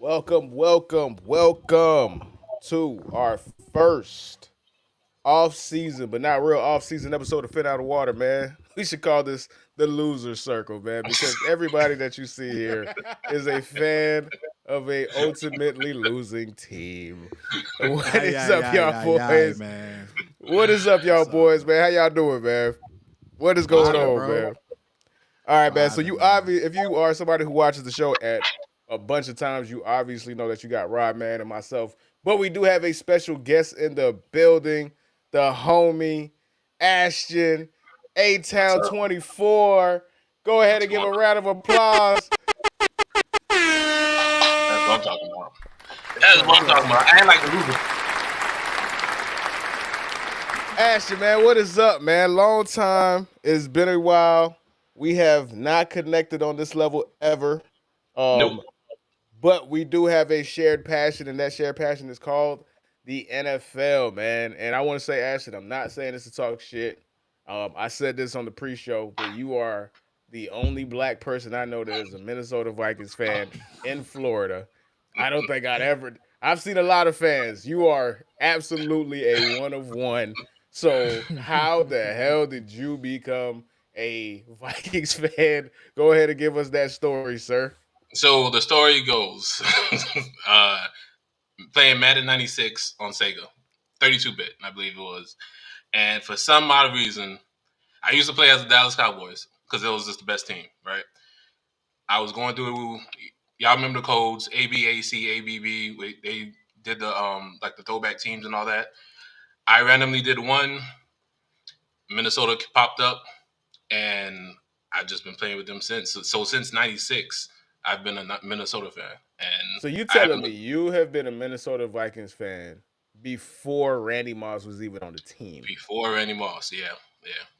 Welcome to our first off-season, but not real off-season episode of Fin Out of Water, man. We should call this the loser circle, man, because everybody that you see here is a fan of a ultimately losing team. What is up, y'all boys? Man. What is up, y'all boys, man? How y'all doing, man? What is going on, bro? man? All right, man. So you obviously, if you are somebody who watches the show at a bunch of times, you obviously know that you got Rod Man and myself. But we do have a special guest in the building, the homie Ashton Atown24. Go ahead and give a round of applause. That's what I'm talking about. I ain't like the loser. Ashton, man, what is up, man? Long time. It's been a while. We have not connected on this level ever. Nope. But we do have a shared passion, and that shared passion is called the NFL, man. And I want to say, Ashton, I'm not saying this to talk shit. I said this on the pre-show, but you are the only black person I know that is a Minnesota Vikings fan in Florida. I don't think I've seen a lot of fans. You are absolutely a one of one. So how the hell did you become a Vikings fan? Go ahead and give us that story, sir. So the story goes, playing Madden 96 on Sega, 32-bit, I believe it was. And for some odd reason, I used to play as the Dallas Cowboys because it was just the best team, right? I was going through, y'all remember the codes, ABAC, ABB. They did the like the throwback teams and all that. I randomly did one. Minnesota popped up, and I've just been playing with them since. So since 96, I've been a Minnesota fan. And so you telling me you have been a Minnesota Vikings fan before Randy Moss was even on the team? Before Randy Moss, yeah.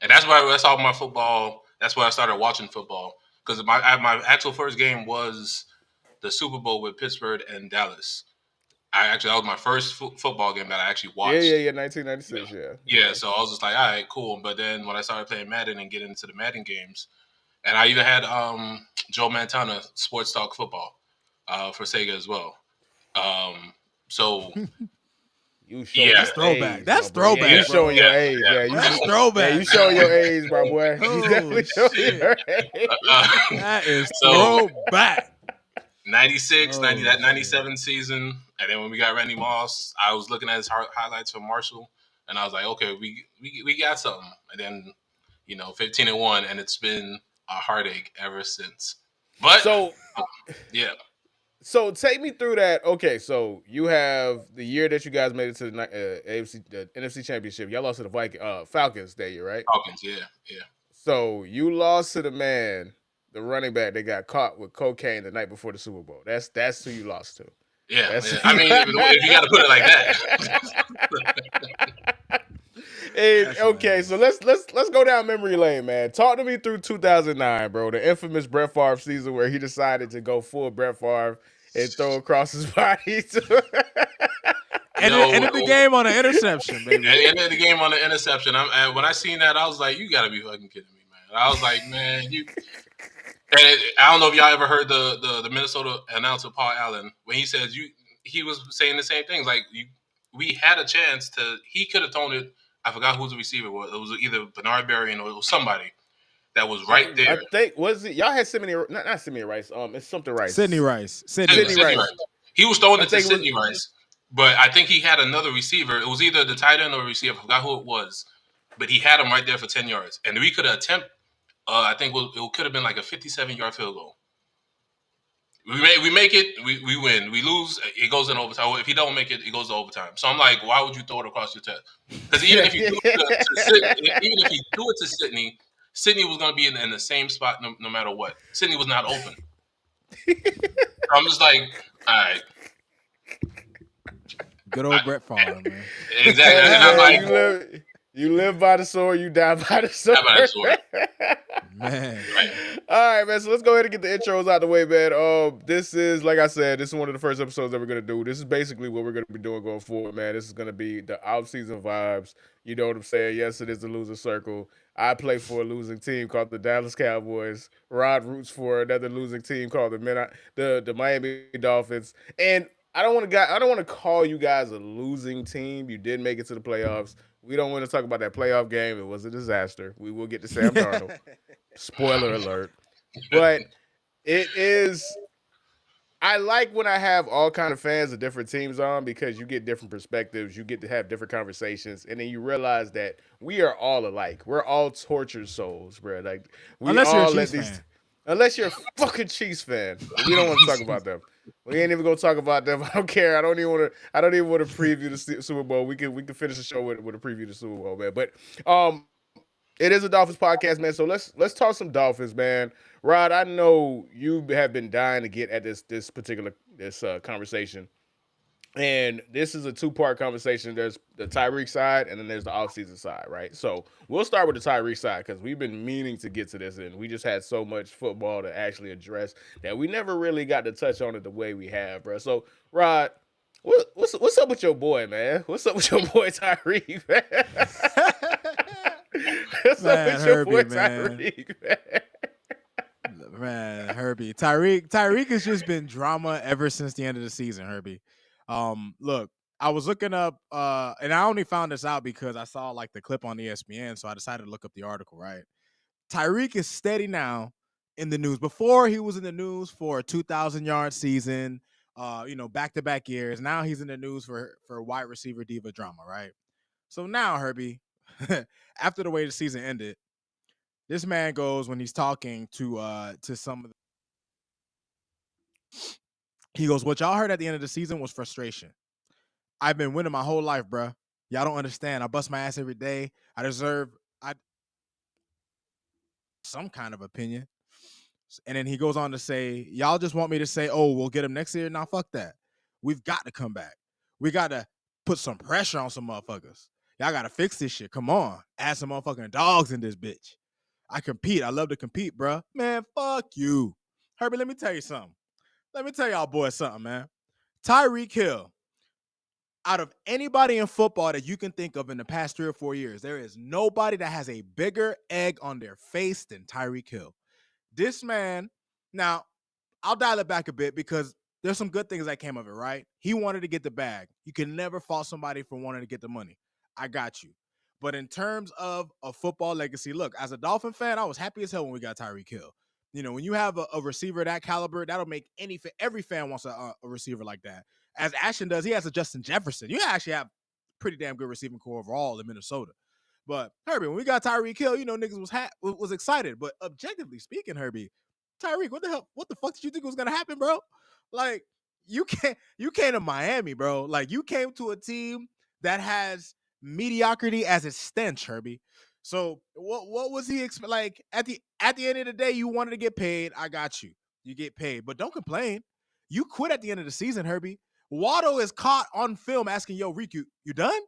And that's all my football. That's why I started watching football, because my actual first game was the Super Bowl with Pittsburgh and Dallas. That was my first football game that I actually watched. Yeah, 1996, Yeah, so I was just like, all right, cool. But then when I started playing Madden and getting into the Madden games, and I even had Joe Montana Sports Talk Football for Sega as well. So you showing that's throwback. That's throwback. You showing your age, man. That's throwback. You showing your age, my boy. You definitely showing your age. That is throwback. 96, 97 season. And then when we got Randy Moss, I was looking at his highlights from Marshall, and I was like, okay, we got something. And then, 15-1, and it's been a heartache ever since. But yeah. So take me through that. Okay, so you have the year that you guys made it to the NFC Championship. Y'all lost to the Falcons that year, right? Falcons, yeah. So you lost to the running back that got caught with cocaine the night before the Super Bowl. That's who you lost to. Yeah. I mean, if you got to put it like that. And, okay, so let's go down memory lane, man. Talk to me through 2009, bro. The infamous Brett Favre season where he decided to go full Brett Favre and throw across his body. Ended the game on an interception, baby. Ended the game on an interception. When I seen that, I was like, you got to be fucking kidding me, man. I was like, man, you... And I don't know if y'all ever heard the Minnesota announcer Paul Allen when he says he was saying the same things. Like we had a chance to. He could have thrown it. I forgot who the receiver was. It was either Bernard Berrian or it was somebody that was right there. I think was it y'all had not Simeon Rice. It's something Rice. Sidney Rice. Sidney Rice. He was throwing it to Sidney Rice, but I think he had another receiver. It was either the tight end or receiver. I forgot who it was, but he had him right there for 10 yards, and we could attempt. I think it could have been like a 57-yard field goal. We make it, we win. We lose, it goes in overtime. If he don't make it, it goes to overtime. So I'm like, why would you throw it across your chest? Because even if you do it to Sidney, Sidney was going to be in the same spot no matter what. Sidney was not open. So I'm just like, all right. Good old Brett Favre, man. Exactly. And I'm like, you live by the sword, you die by the sword. Man. Right. All right, man. So let's go ahead and get the intros out the way, man. This is, like I said, this is one of the first episodes that we're going to do. This is basically what we're going to be doing going forward, man. This is going to be the off-season vibes. You know what I'm saying? Yes, it is the loser circle. I play for a losing team called the Dallas Cowboys. Rod roots for another losing team called the Miami Dolphins. And I don't want to call you guys a losing team. You did make it to the playoffs. We don't want to talk about that playoff game. It was a disaster. We will get to Sam Darnold. Spoiler alert. But it is. I like when I have all kind of fans of different teams on because you get different perspectives. You get to have different conversations, and then you realize that we are all alike. We're all tortured souls, bro. Like we Unless all you're a let Chiefs these. fan. Unless you're a fucking Chiefs fan, we don't want to talk about them. We ain't even gonna talk about them. I don't care. I don't even want to preview the Super Bowl. We can finish the show with a preview of the Super Bowl, man. But it is a Dolphins podcast, man. So let's talk some Dolphins, man. Rod, I know you have been dying to get at this particular conversation, and this is a two-part conversation. There's the Tyreek side, and then there's the offseason side, right? So we'll start with the Tyreek side because we've been meaning to get to this, and we just had so much football to actually address that we never really got to touch on it the way we have, bro. So Rod, what's up with your boy, man? What's up with your boy Tyreek, man? What's up with your boy Tyreek, man? Man, Herbie. Tyreek has just been drama ever since the end of the season, Herbie. Look, I was looking up, and I only found this out because I saw like the clip on ESPN, so I decided to look up the article, right? Tyreek is steady now in the news. Before he was in the news for a 2,000-yard season, back-to-back years. Now he's in the news for wide receiver diva drama, right? So now, Herbie, after the way the season ended, this man goes when he's talking to some of the, he goes, "What y'all heard at the end of the season was frustration. I've been winning my whole life, bruh. Y'all don't understand. I bust my ass every day. I deserve some kind of opinion." And then he goes on to say, "Y'all just want me to say, oh, we'll get him next year? Now, fuck that. We've got to come back. We got to put some pressure on some motherfuckers. Y'all got to fix this shit. Come on. Add some motherfucking dogs in this bitch. I compete. I love to compete, bruh. Man, fuck you. Herbie, let me tell you something. Let me tell y'all boys something, man. Tyreek Hill, out of anybody in football that you can think of in the past 3 or 4 years, there is nobody that has a bigger egg on their face than Tyreek Hill. This man, now, I'll dial it back a bit because there's some good things that came of it, right? He wanted to get the bag. You can never fault somebody for wanting to get the money. I got you. But in terms of a football legacy, look, as a Dolphin fan, I was happy as hell when we got Tyreek Hill. You know, when you have a receiver that caliber, that'll make every fan wants a receiver like that. As Ashton does, he has a Justin Jefferson. You actually have pretty damn good receiving core overall in Minnesota. But Herbie, when we got Tyreek Hill, niggas was excited. But objectively speaking, Herbie, Tyreek, what the fuck did you think was gonna happen, bro? Like, you came to Miami, bro. Like, you came to a team that has mediocrity as its stench, Herbie. So what was he like at the end of the day? You wanted to get paid. I got you. You get paid, but don't complain. You quit at the end of the season, Herbie. Waddle is caught on film asking, "Yo, Reek, you done?"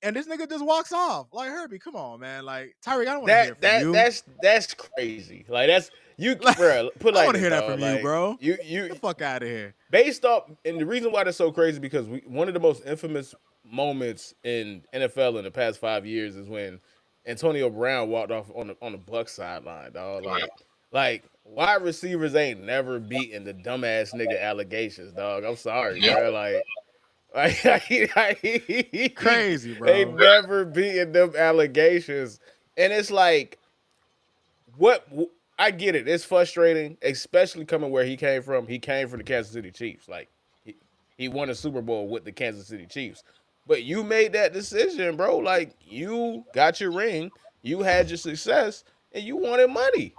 And this nigga just walks off. Like, Herbie, come on, man. Like, Tyreek, I don't want to hear from you. That's crazy. Like, that's you, like, bro. Put like, I want to hear that from you, bro. You get the fuck out of here. Based off, and the reason why that's so crazy because one of the most infamous moments in NFL in the past 5 years is when Antonio Brown walked off on the Bucs sideline, dog. Like wide receivers ain't never beaten the dumbass nigga allegations, dog. I'm sorry, bro. Crazy, bro. They never beaten them allegations, and it's like, what? I get it. It's frustrating, especially coming where he came from. He came from the Kansas City Chiefs. Like he won a Super Bowl with the Kansas City Chiefs. But you made that decision, bro. Like, you got your ring, you had your success, and you wanted money.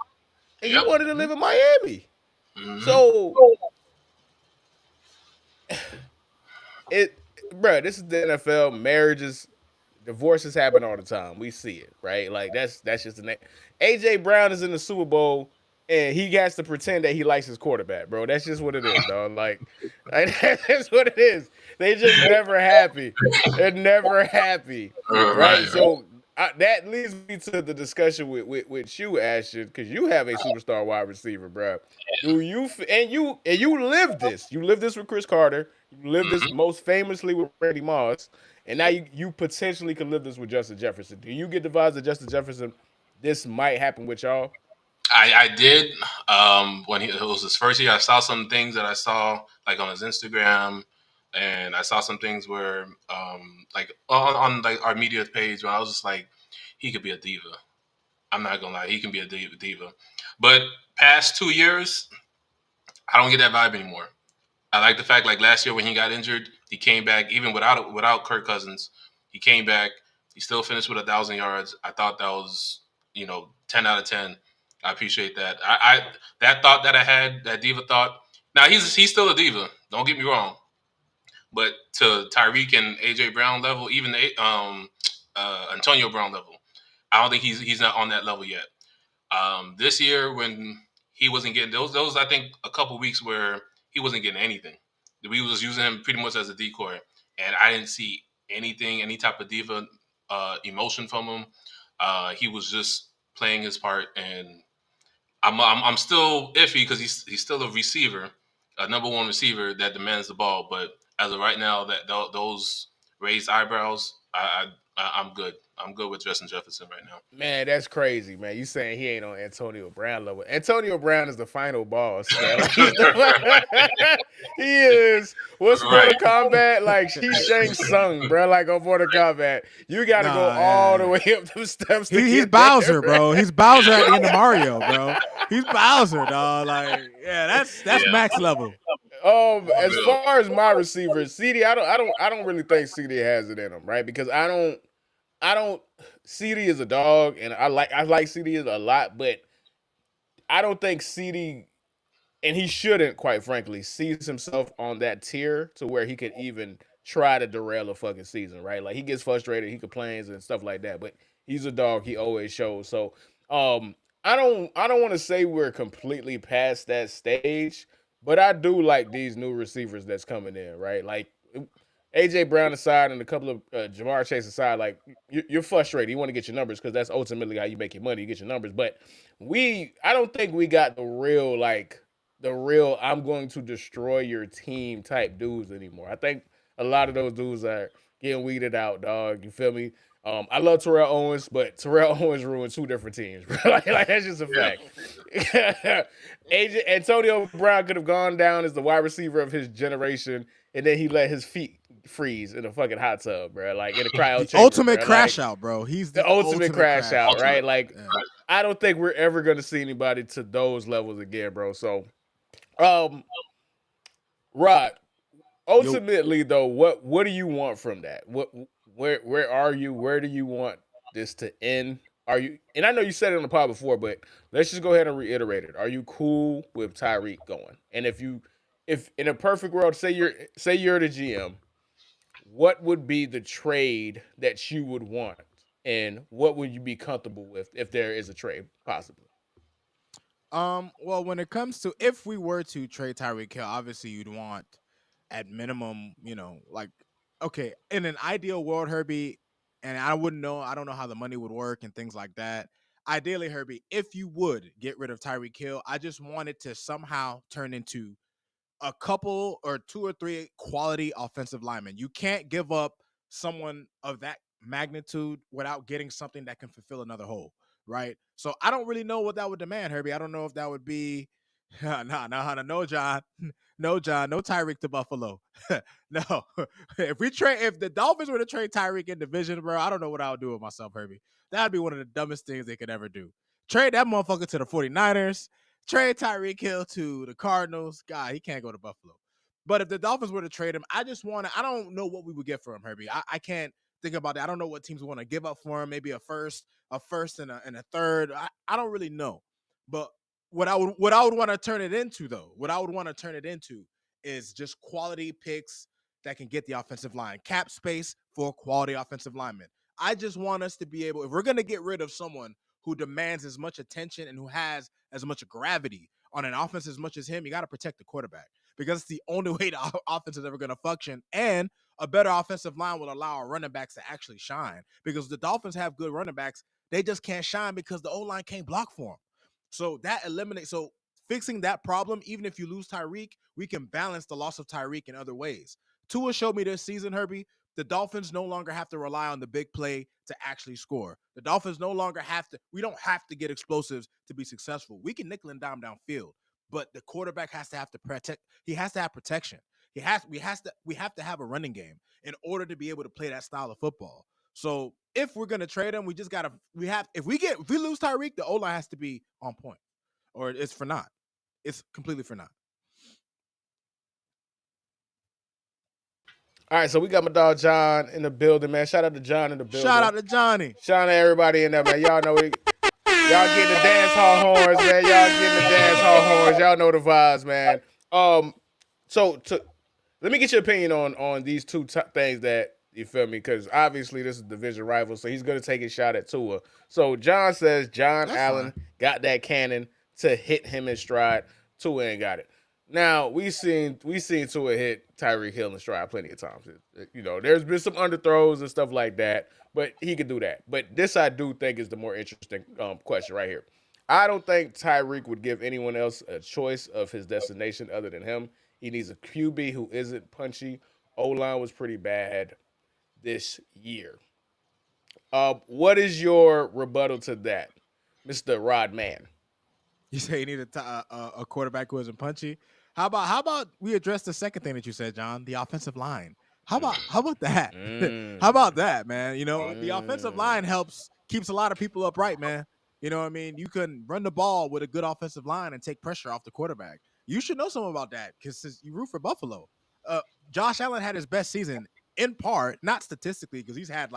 And you wanted to live in Miami. So, bro, this is the NFL. Marriages, divorces happen all the time. We see it, right? Like, that's just the name. AJ Brown is in the Super Bowl, and he has to pretend that he likes his quarterback, bro. That's just what it is, dog. Like that's what it is. They just never happy. They're never happy, right? So that leads me to the discussion with you, Ashton, because you have a superstar wide receiver, bro. Do you and you live this? You live this with Chris Carter. You live this most famously with Randy Moss, and now you potentially could live this with Justin Jefferson. Do you get the vibes that Justin Jefferson this might happen with y'all? I did. When it was his first year, I saw some things that I saw like on his Instagram, and I saw some things where like on like our media page where I was just like, he could be a diva. I'm not gonna lie, he can be a diva. But past 2 years, I don't get that vibe anymore. I like the fact like last year when he got injured, he came back even without Kirk Cousins. He came back. He still finished with 1,000 yards. I thought that was 10 out of 10. I appreciate that. I that thought that I had, that diva thought. Now he's still a diva. Don't get me wrong. But to Tyreek and AJ Brown level, even Antonio Brown level, I don't think he's not on that level yet. This year when he wasn't getting those I think a couple weeks where he wasn't getting anything. We was using him pretty much as a decoy, and I didn't see anything, any type of diva emotion from him. He was just playing his part, and I'm still iffy because he's still a receiver, a number one receiver that demands the ball. But as of right now, that those raised eyebrows, I'm good. I'm good with Justin Jefferson right now. Man, that's crazy, man. You saying he ain't on Antonio Brown level? Antonio Brown is the final boss, man. Like he's he is. What's Mortal Kombat? Like he's Shang Tsung, bro. Like on Mortal Kombat, you got to go all the way up them steps. He's Bowser, bro. He's Bowser at the end of Mario, bro. He's Bowser, dog. Like, yeah, that's max level. As far as my receivers, CD, I don't really think CD has it in him, right? Because I don't. CD is a dog, and I like CD a lot, but I don't think CD, and he shouldn't, quite frankly, sees himself on that tier to where he could even try to derail a fucking season, right? Like he gets frustrated, he complains and stuff like that, but he's a dog. He always shows. So, I don't want to say we're completely past that stage, but I do like these new receivers that's coming in, right? Like AJ Brown aside and a couple of Jamar Chase aside, like you're frustrated. You want to get your numbers because that's ultimately how you make your money. You get your numbers, but I don't think we got the real I'm going to destroy your team type dudes anymore. I think a lot of those dudes are getting weeded out, dog. You feel me? I love Terrell Owens, but Terrell Owens ruined two different teams. like that's just a fact. Antonio Brown could have gone down as the wide receiver of his generation, and then he let his feet freeze in a fucking hot tub, bro. Like in a cryo chamber. Ultimate bro. crash like, out, bro. He's the ultimate crash out, right? Like yeah. I don't think we're ever gonna see anybody to those levels again, bro. So, Rod, ultimately though, what do you want from that? Where are you? Where do you want this to end? Are you? And I know you said it on the pod before, but let's just go ahead and reiterate it. Are you cool with Tyreek going? And if in a perfect world, say you're the GM, what would be the trade that you would want, and what would you be comfortable with if there is a trade possibly? Well, when it comes to if we were to trade Tyreek Hill, obviously you'd want at minimum, like okay, in an ideal world, Herbie, and I don't know how the money would work and things like that. Ideally, Herbie, if you would get rid of Tyreek Hill, I just want it to somehow turn into a couple or two or three quality offensive linemen. You can't give up someone of that magnitude without getting something that can fulfill another hole, right? So I don't really know what that would demand, Herbie. I don't know if that would be no, John. No, John, no Tyreek to Buffalo. No. If the Dolphins were to trade Tyreek in division, bro, I don't know what I would do with myself, Herbie. That'd be one of the dumbest things they could ever do. Trade that motherfucker to the 49ers. Trade Tyreek Hill to the Cardinals. God, he can't go to Buffalo. But if the Dolphins were to trade him, I don't know what we would get for him, Herbie. I can't think about that. I don't know what teams want to give up for him. Maybe a first and a third. I don't really know. But what I would want to turn it into, though, is just quality picks that can get the offensive line. Cap space for quality offensive linemen. I just want us to be able, if we're going to get rid of someone who demands as much attention and who has as much gravity on an offense as much as him, you got to protect the quarterback because it's the only way the offense is ever going to function. And a better offensive line will allow our running backs to actually shine because the Dolphins have good running backs. They just can't shine because the O-line can't block for them. So that eliminates. So fixing that problem, even if you lose Tyreek, we can balance the loss of Tyreek in other ways. Tua showed me this season, Herbie, The Dolphins no longer have to rely on the big play to actually score. The Dolphins no longer we don't have to get explosives to be successful. We can nickel and dime downfield, but the quarterback has to protect. He has to have protection. We have to have a running game in order to be able to play that style of football. So if we're gonna trade him, if we lose Tyreek, the O-line has to be on point, or it's for naught. It's completely for naught. All right, so we got my dog John in the building, man. Shout out to John in the building. Shout out to Johnny. Shout out to everybody in there, man. Y'all know y'all getting the dance hall horns, man. Y'all getting the dance hall horns. Y'all know the vibes, man. So let me get your opinion on these two things that you feel me, because obviously this is division rival, so he's gonna take a shot at Tua. So John says That's Allen got that cannon to hit him in stride. Tua ain't got it. Now we seen Tua hit Tyreek Hill in stride plenty of times. There's been some underthrows and stuff like that, but he could do that. But this I do think is the more interesting question right here. I don't think Tyreek would give anyone else a choice of his destination other than him. He needs a QB who isn't punchy. O-line was pretty bad this year. What is your rebuttal to that, Mr. Rodman? You say you need a quarterback who isn't punchy. How about we address the second thing that you said, John, the offensive line? How about that? How about that, man? The offensive line keeps a lot of people upright, man. You know what I mean? You can run the ball with a good offensive line and take pressure off the quarterback. You should know something about that because you root for Buffalo. Josh Allen had his best season in part, not statistically, because he's had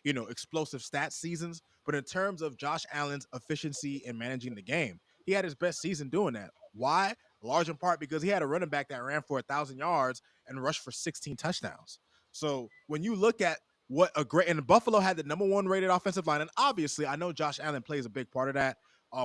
explosive stat seasons, but in terms of Josh Allen's efficiency in managing the game, he had his best season doing that. Why? Large in part because he had a running back that ran for 1,000 yards and rushed for 16 touchdowns. So when you look at and Buffalo had the number 1 rated offensive line, and obviously I know Josh Allen plays a big part of that.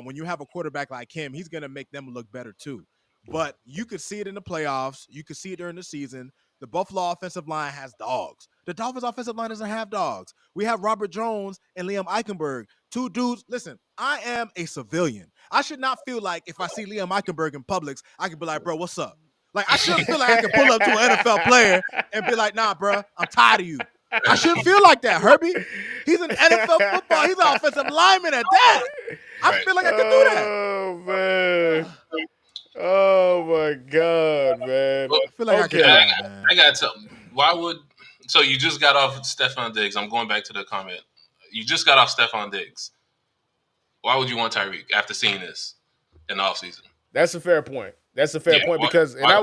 When you have a quarterback like him, he's going to make them look better too. But you could see it in the playoffs. You could see it during the season. The Buffalo offensive line has dogs. The Dolphins offensive line doesn't have dogs. We have Robert Jones and Liam Eichenberg, 2 dudes. Listen, I am a civilian. I should not feel like if I see Liam Eichenberg in Publix, I can be like, bro, what's up? Like, I shouldn't feel like I can pull up to an NFL player and be like, nah, bro, I'm tired of you. I shouldn't feel like that, Herbie. He's an NFL football. He's an offensive lineman at that. I feel like I can do that. Oh, man. Oh, my God, man. I feel like I can do that, man. I got something. So you just got off Stephon Diggs. I'm going back to the comment. You just got off Stephon Diggs. Why would you want Tyreek after seeing this in the offseason? That's a fair point. Because I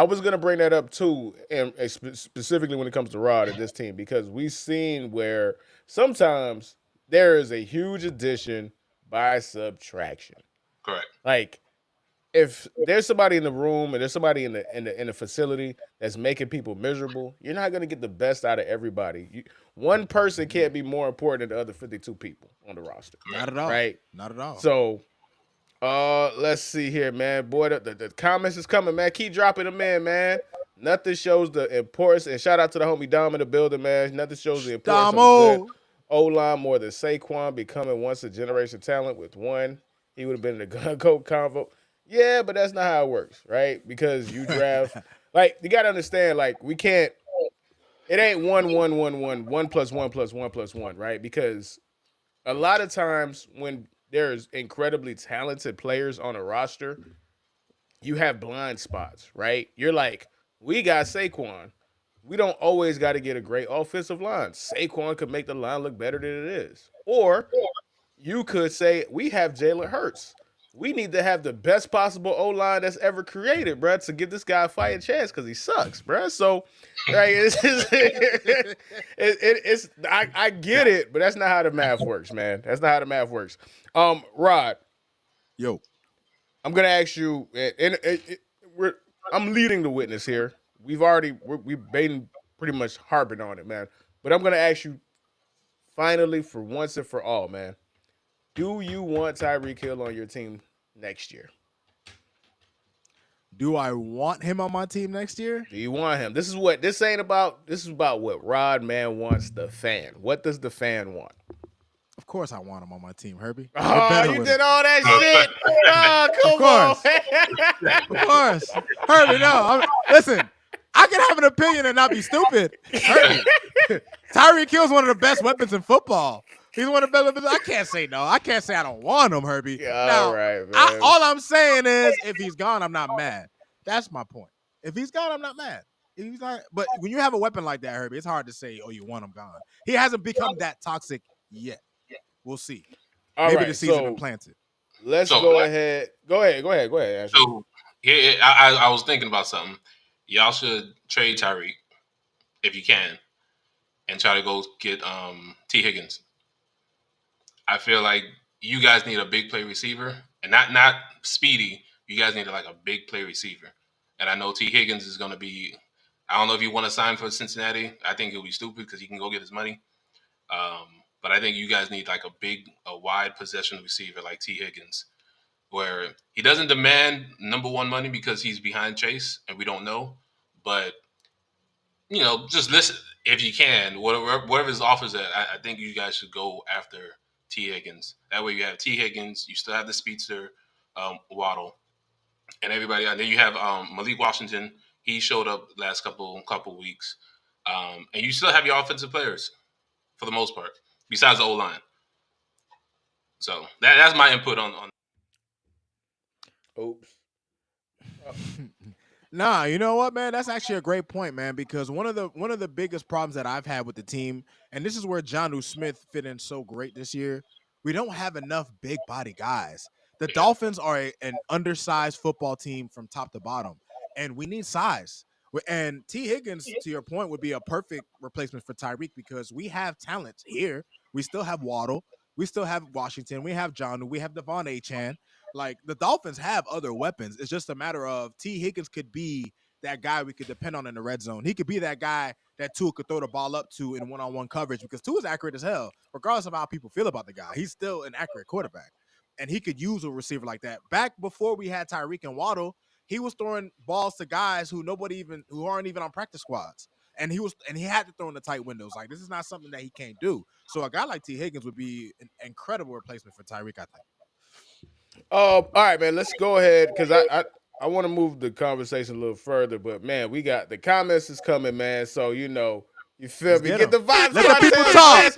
was gonna bring that up too, and specifically when it comes to Rod and this team, because we've seen where sometimes there is a huge addition by subtraction. Correct. Like if there's somebody in the room and there's somebody in the facility that's making people miserable, you're not gonna get the best out of everybody. One person can't be more important than the other 52 people on the roster. Not at all. Right? Not at all. So let's see here, man. Boy, the comments is coming, man. Keep dropping them in, man. Nothing shows the importance, and shout out to the homie Dom in the building, man. Nothing shows the importance of a good O-line more than Saquon becoming once a generation talent with one. He would have been in the GOAT convo. Yeah, but that's not how it works, right? Because you draft, you got to understand, we can't, it ain't 1 plus 1 plus 1 plus 1, right? Because a lot of times when there's incredibly talented players on a roster, you have blind spots, right? You're like, we got Saquon. We don't always got to get a great offensive line. Saquon could make the line look better than it is. Or you could say, we have Jalen Hurts. We need to have the best possible O-line that's ever created, bro, to give this guy a fighting chance because he sucks, bro. So, right, I get it, but that's not how the math works, man. That's not how the math works. Rod, yo, I'm gonna ask you. I'm leading the witness here. We've been pretty much harping on it, man. But I'm gonna ask you, finally, for once and for all, man. Do you want Tyreek Hill on your team next year? Do I want him on my team next year? Do you want him? This is about what Rod Man wants the fan. What does the fan want? Of course I want him on my team, Herbie. Oh, you did all that shit? Oh, come on. Of course. Herbie, no. Listen, I can have an opinion and not be stupid. Tyreek Hill's one of the best weapons in football. He's one of the best weapons. I can't say no. I can't say I don't want him, Herbie. All right, man. All I'm saying is, if he's gone, I'm not mad. That's my point. If he's gone, I'm not mad. If he's not, but when you have a weapon like that, Herbie, it's hard to say, oh, you want him gone. He hasn't become that toxic yet. We'll see. Maybe the season implanted. Let's go ahead. Go ahead. Ashley. So yeah, I was thinking about something. Y'all should trade Tyreek if you can, and try to go get T. Higgins. I feel like you guys need a big play receiver, and not speedy. You guys need like a big play receiver, and I know T. Higgins is going to be. I don't know if you want to sign for Cincinnati. I think it'll be stupid because he can go get his money. But I think you guys need like a wide possession receiver like T. Higgins, where he doesn't demand number one money because he's behind Chase and we don't know. But, just listen if you can, whatever his offers at, I think you guys should go after T. Higgins. That way you have T. Higgins, you still have the speedster, Waddle, and everybody. And then you have Malik Washington. He showed up last couple weeks. And you still have your offensive players for the most part, besides the O-line. So that's my input on. Oops. Nah, you know what, man? That's actually a great point, man, because one of the biggest problems that I've had with the team, and this is where Jonnu Smith fit in so great this year, we don't have enough big body guys. The Dolphins are an undersized football team from top to bottom, and we need size. And T. Higgins, to your point, would be a perfect replacement for Tyreek because we have talent here. We still have Waddle. We still have Washington. We have Jonnu. We have Devon Achane. Like, the Dolphins have other weapons. It's just a matter of T. Higgins could be that guy we could depend on in the red zone. He could be that guy that Tua could throw the ball up to in one-on-one coverage because Tua is accurate as hell, regardless of how people feel about the guy. He's still an accurate quarterback, and he could use a receiver like that. Back before we had Tyreek and Waddle, he was throwing balls to guys who aren't even on practice squads. And he had to throw in the tight windows. Like, this is not something that he can't do. So a guy like T. Higgins would be an incredible replacement for Tyreek, I think. All right, man. Let's go ahead because I want to move the conversation a little further. But man, we got the comments is coming, man. So you feel me? Get the vibes. Let the people talk.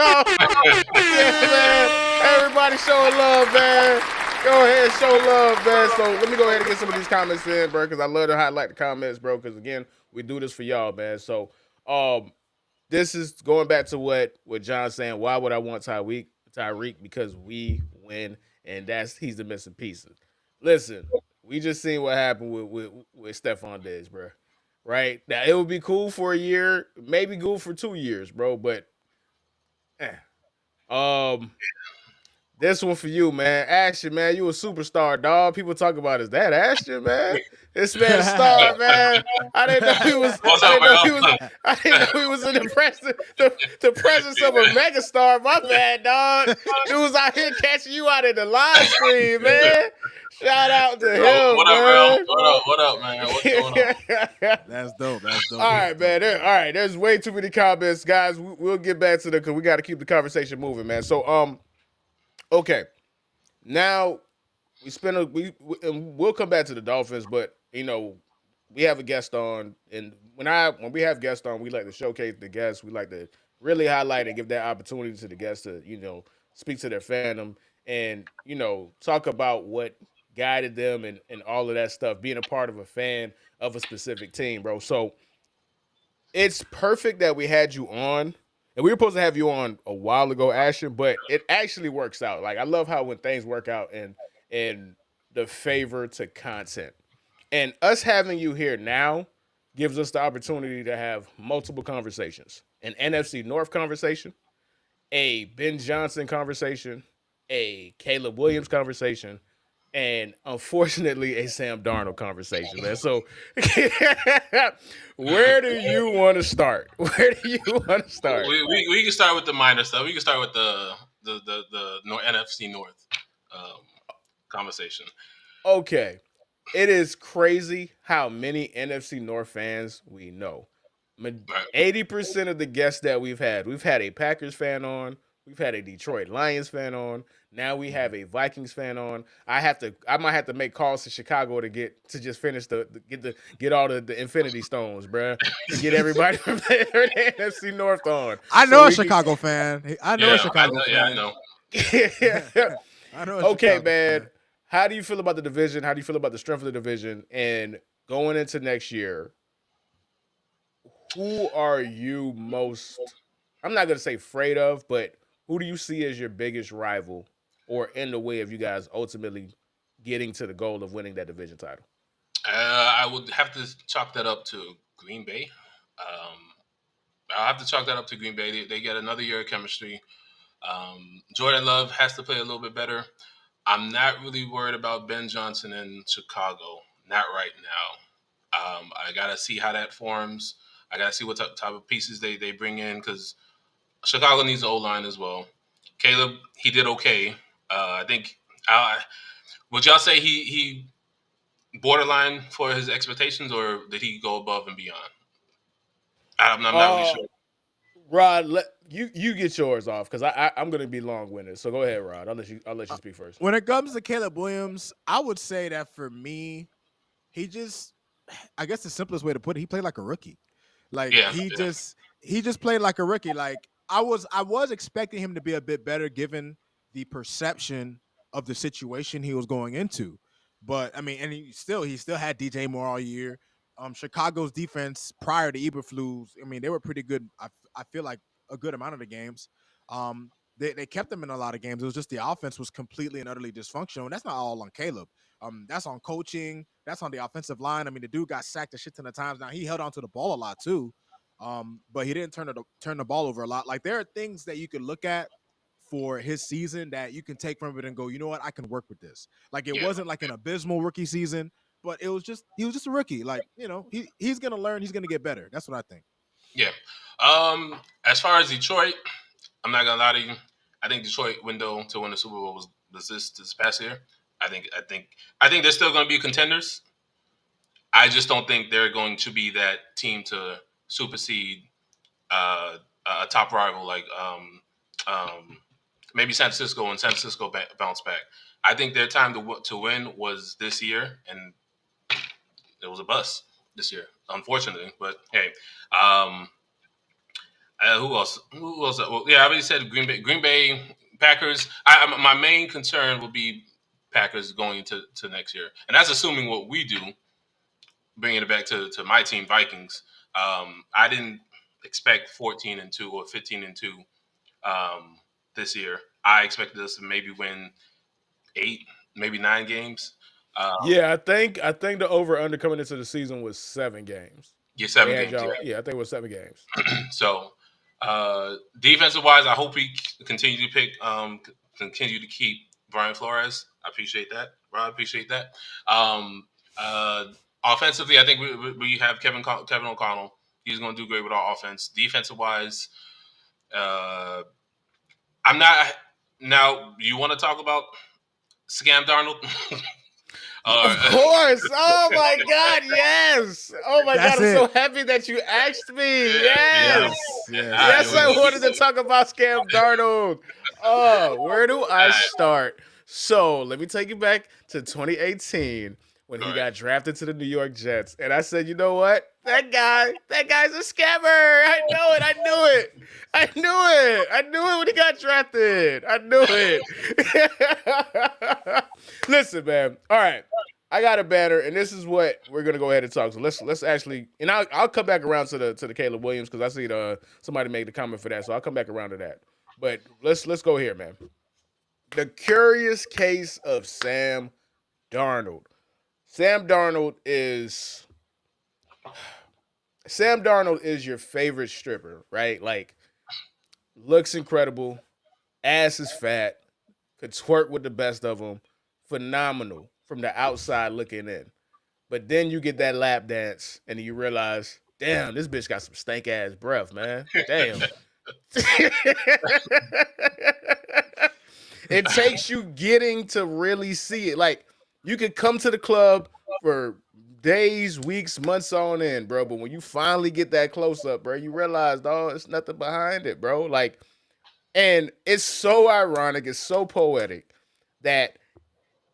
Yeah, man. Everybody showing love, man. Go ahead and show love, man. So let me go ahead and get some of these comments in, bro, because I love to highlight the comments, bro, because, again, we do this for y'all, man. So this is going back to what John's saying. Why would I want Tyreek? Because we win, and he's the missing piece. Listen, we just seen what happened with Stephon Diggs, bro. Right? Now, it would be cool for a year, maybe cool for 2 years, bro, but this one for you, man. Ashton, man, you a superstar, dog. People talk about, is that Ashton, man? This man a star, man. I didn't know he was. I didn't know he was in the presence of a megastar. My bad, dog. He was out here catching you out in the live stream, man. Shout out to him, what man. Up, What up, man? What's going on? That's dope. All right, man. All right, there's way too many comments, guys. We'll get back to because we got to keep the conversation moving, man. So, okay, now we'll come back to the Dolphins, but we have a guest on, and when we have guests on, we like to showcase the guests. We like to really highlight and give that opportunity to the guests to speak to their fandom and talk about what guided them and all of that stuff. Being a part of a fan of a specific team, bro. So it's perfect that we had you on. And we were supposed to have you on a while ago, Ashton, but it actually works out. Like, I love how when things work out and the favor to content. And us having you here now gives us the opportunity to have multiple conversations. An NFC North conversation, a Ben Johnson conversation, a Caleb Williams conversation, and unfortunately a Sam Darnold conversation, man. So where do you want to start? Where do you want to start? We can start with the minor stuff. We can start with the NFC North conversation. Okay. It is crazy how many NFC North fans we know. 80% of the guests that we've had a Packers fan on, We've had a Detroit Lions fan on. Now we have a Vikings fan on. I might have to make calls to Chicago to just finish get all the Infinity Stones, bruh, to get everybody from the NFC North on. I know a Chicago fan. I know a Chicago fan. Yeah, I know. I know. Okay, man. How do you feel about the division? How do you feel about the strength of the division? And going into next year, who are you most, I'm not going to say afraid of, but who do you see as your biggest rival or in the way of you guys ultimately getting to the goal of winning that division title? I would have to chalk that up to Green Bay. I'll have to chalk that up to Green Bay. They get another year of chemistry. Jordan Love has to play a little bit better. I'm not really worried about Ben Johnson in Chicago. Not right now. I got to see how that forms. I got to see what type of pieces they bring in because Chicago needs an O-line as well. Caleb, he did okay. I think, would y'all say he borderline for his expectations or did he go above and beyond? I'm not really sure. Rod, you get yours off because I'm going to be long-winded. So go ahead, Rod. I'll let you speak first. When it comes to Caleb Williams, I would say that for me, I guess the simplest way to put it, he played like a rookie. Like he just played like a rookie. Like I was expecting him to be a bit better given the perception of the situation he was going into. But I mean, and he still had DJ Moore all year. Chicago's defense prior to Eberflus, I mean, they were pretty good. I feel like a good amount of the games. They kept them in a lot of games. It was just the offense was completely and utterly dysfunctional, and that's not all on Caleb. That's on coaching. That's on the offensive line. I mean, the dude got sacked a shit ton of times. Now he held on to the ball a lot too, but he didn't turn the ball over a lot. Like there are things that you could look at for his season that you can take from it and go, you know what, I can work with this. Like it wasn't like an abysmal rookie season, but he was just a rookie. Like he's gonna learn. He's gonna get better. That's what I think. Yeah. As far as Detroit, I'm not gonna lie to you. I think Detroit window to win the Super Bowl was this past year. I think they're still going to be contenders. I just don't think they're going to be that team to supersede a top rival like maybe San Francisco and San Francisco bounce back. I think their time to win was this year, and it was a bust this year, unfortunately. But hey, who else? Well, yeah, I already said Green Bay Packers. My main concern would be Packers going into next year, and that's assuming what we do, bringing it back to my team Vikings. I didn't expect 14-2 or 15-2 this year. I expected us to maybe win 8, maybe 9 games. Yeah, I think the over/under coming into the season was 7 games. Yeah, 7 games. Yeah, I think it was 7 games. So, defensive wise, I hope we continue to keep Brian Flores. I appreciate that. Rob, appreciate that. Offensively, I think we have Kevin O'Connell. He's going to do great with our offense. Defensive wise, I'm not. Now, you want to talk about Sam Darnold? Of course. Oh my God, yes. Oh my God, I'm so happy that you asked me. Yes. Yes, I wanted to talk about Sam Darnold. Oh, where do I start? So let me take you back to 2018 when he got drafted to the New York Jets. And I said, you know what? That guy's a scammer. I know it. I knew it when he got drafted. I knew it. Listen, man. All right. I got a banner, and this is what we're gonna go ahead and talk. So let's actually, and I'll come back around to the Caleb Williams because I see somebody made the comment for that. So I'll come back around to that. But let's go here, man. The curious case of Sam Darnold. Sam Darnold is your favorite stripper, right? Like, looks incredible, ass is fat, could twerk with the best of them, phenomenal from the outside looking in. But then you get that lap dance, and you realize, damn, this bitch got some stank ass breath, man. Damn. It takes you getting to really see it. Like, you could come to the club for days, weeks, months on end, bro. But when you finally get that close up, bro, you realize, dog, it's nothing behind it, bro. Like, And it's so ironic, it's so poetic that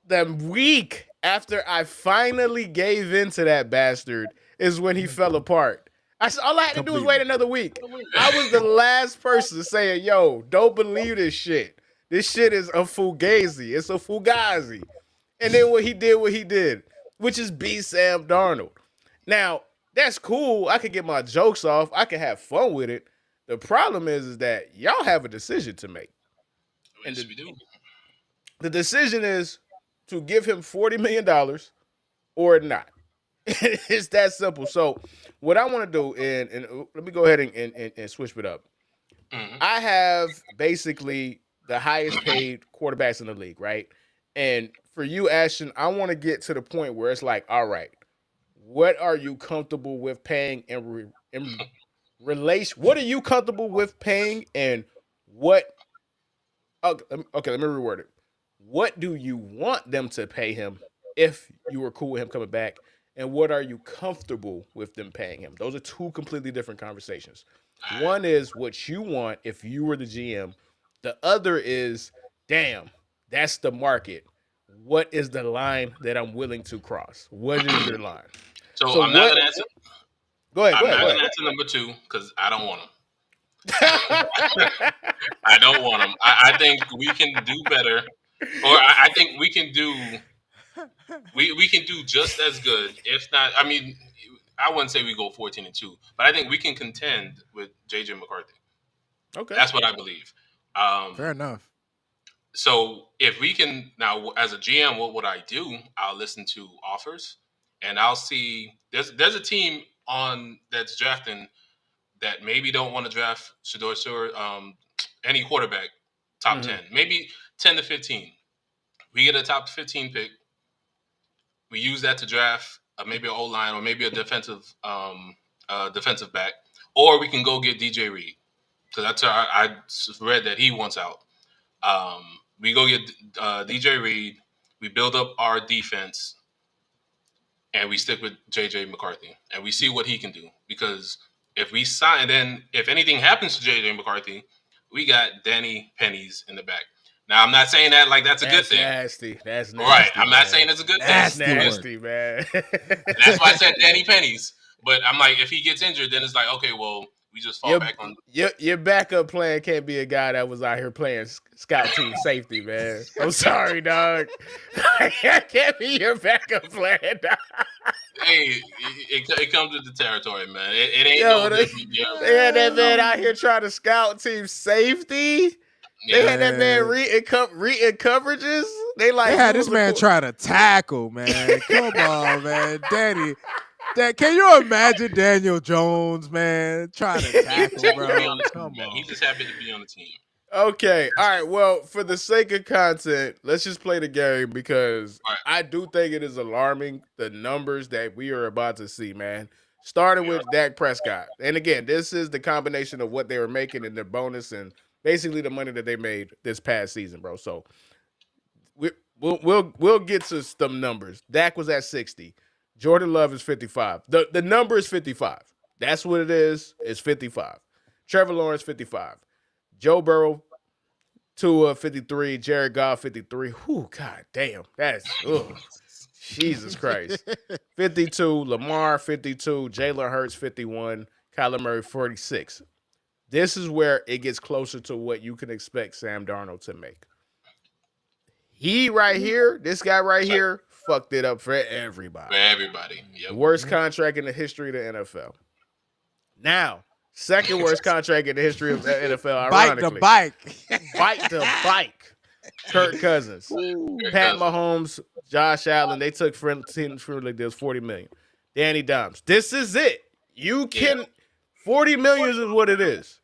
the week after I finally gave in to that bastard is when he fell apart. All I had to do was wait another week. I was the last person saying, yo, don't believe this shit. This shit is a fugazi. It's a fugazi. And then what he did, which is beat Sam Darnold. Now, that's cool. I could get my jokes off. I can have fun with it. The problem is that y'all have a decision to make. And Yes, we do. the decision is to give him $40 million or not. It's that simple. So what I want to do, and let me go ahead and switch it up. Mhm. I have basically the highest paid quarterbacks in the league, right? And for you, Ashton, I want to get to the point where it's like, all right, what are you comfortable with paying in relation? What are you comfortable with paying, and what? Okay, let me reword it. What do you want them to pay him if you were cool with him coming back? And what are you comfortable with them paying him? Those are two completely different conversations. One is what you want if you were the GM. The other is, damn, that's the market. What is the line that I'm willing to cross? What is your line? So I'm not gonna answer. Go ahead. I'm not gonna answer number 2 because I don't want him. I don't want him. I think we can do better, or I think we can do. We can do just as good, if not. I mean, I wouldn't say we go 14-2, but I think we can contend with JJ McCarthy. Okay, That's what I believe. Fair enough. So if we can now, as a GM, what would I do? I'll listen to offers, and I'll see. There's a team on that's drafting that maybe don't want to draft Shadeur Sanders, any quarterback, top 10, maybe 10 to 15. We get a top 15 pick. We use that to draft maybe an O-line or maybe a defensive back, or we can go get DJ Reed because I read that he wants out. We go get DJ Reed. We build up our defense, and we stick with JJ McCarthy, and we see what he can do. Because if we sign, then if anything happens to JJ McCarthy, we got Danny Pennies in the back. Now, I'm not saying that like that's a good thing. Nasty. That's nasty. Right. I'm not saying it's a good thing. That's nasty, man. And that's why I said Danny Pennies. But I'm like, if he gets injured, then it's like, okay, well, we just fall back on. Your backup plan can't be a guy that was out here playing scout team safety, man. I'm sorry, dog. That can't be your backup plan, dog. Hey, it comes with the territory, man. It ain't no different. They had that man out here trying to scout team safety. They had that man reading coverages. They had this man trying to tackle, man. Come on, man. Danny. Can you imagine Daniel Jones, man, trying to tackle, bro? Come on. He's just happy to be on the team. Okay. All right. Well, for the sake of content, let's just play the game because I do think it is alarming the numbers that we are about to see, man. Starting with Dak Prescott. And again, this is the combination of what they were making and their bonus and basically the money that they made this past season, bro. So we'll get to some numbers. Dak was at 60. Jordan Love is 55. The number is 55. That's what it is. It's 55. Trevor Lawrence, 55. Joe Burrow, Tua, 53. Jared Goff, 53. Whew, god damn. That's, Jesus Christ. 52. Lamar, 52. Jalen Hurts, 51. Kyler Murray, 46. This is where it gets closer to what you can expect Sam Darnold to make. He right here, this guy right here, fucked it up for everybody. For everybody. Yep. Worst contract in the history of the NFL. Now, second worst contract in the history of the NFL, ironically. Bite the bike. Bite the bike. Kirk Cousins. Pat Mahomes, Josh Allen, they took friendly deals, $40 million. Danny Dimes. This is it. You can $40 million is what it is.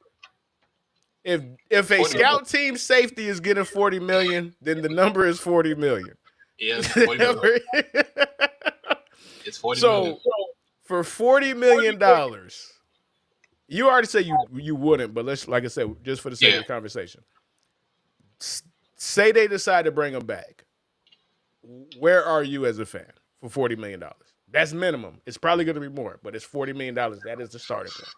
If a scout team safety is getting $40 million, then the number is $40 million. Yeah, it's $40 million. It's $40 million. So for $40 million, you already said you wouldn't, but let's, like I said, just for the sake of the conversation, say they decide to bring him back. Where are you as a fan for $40 million? That's minimum. It's probably going to be more, but it's $40 million. That is the starting point.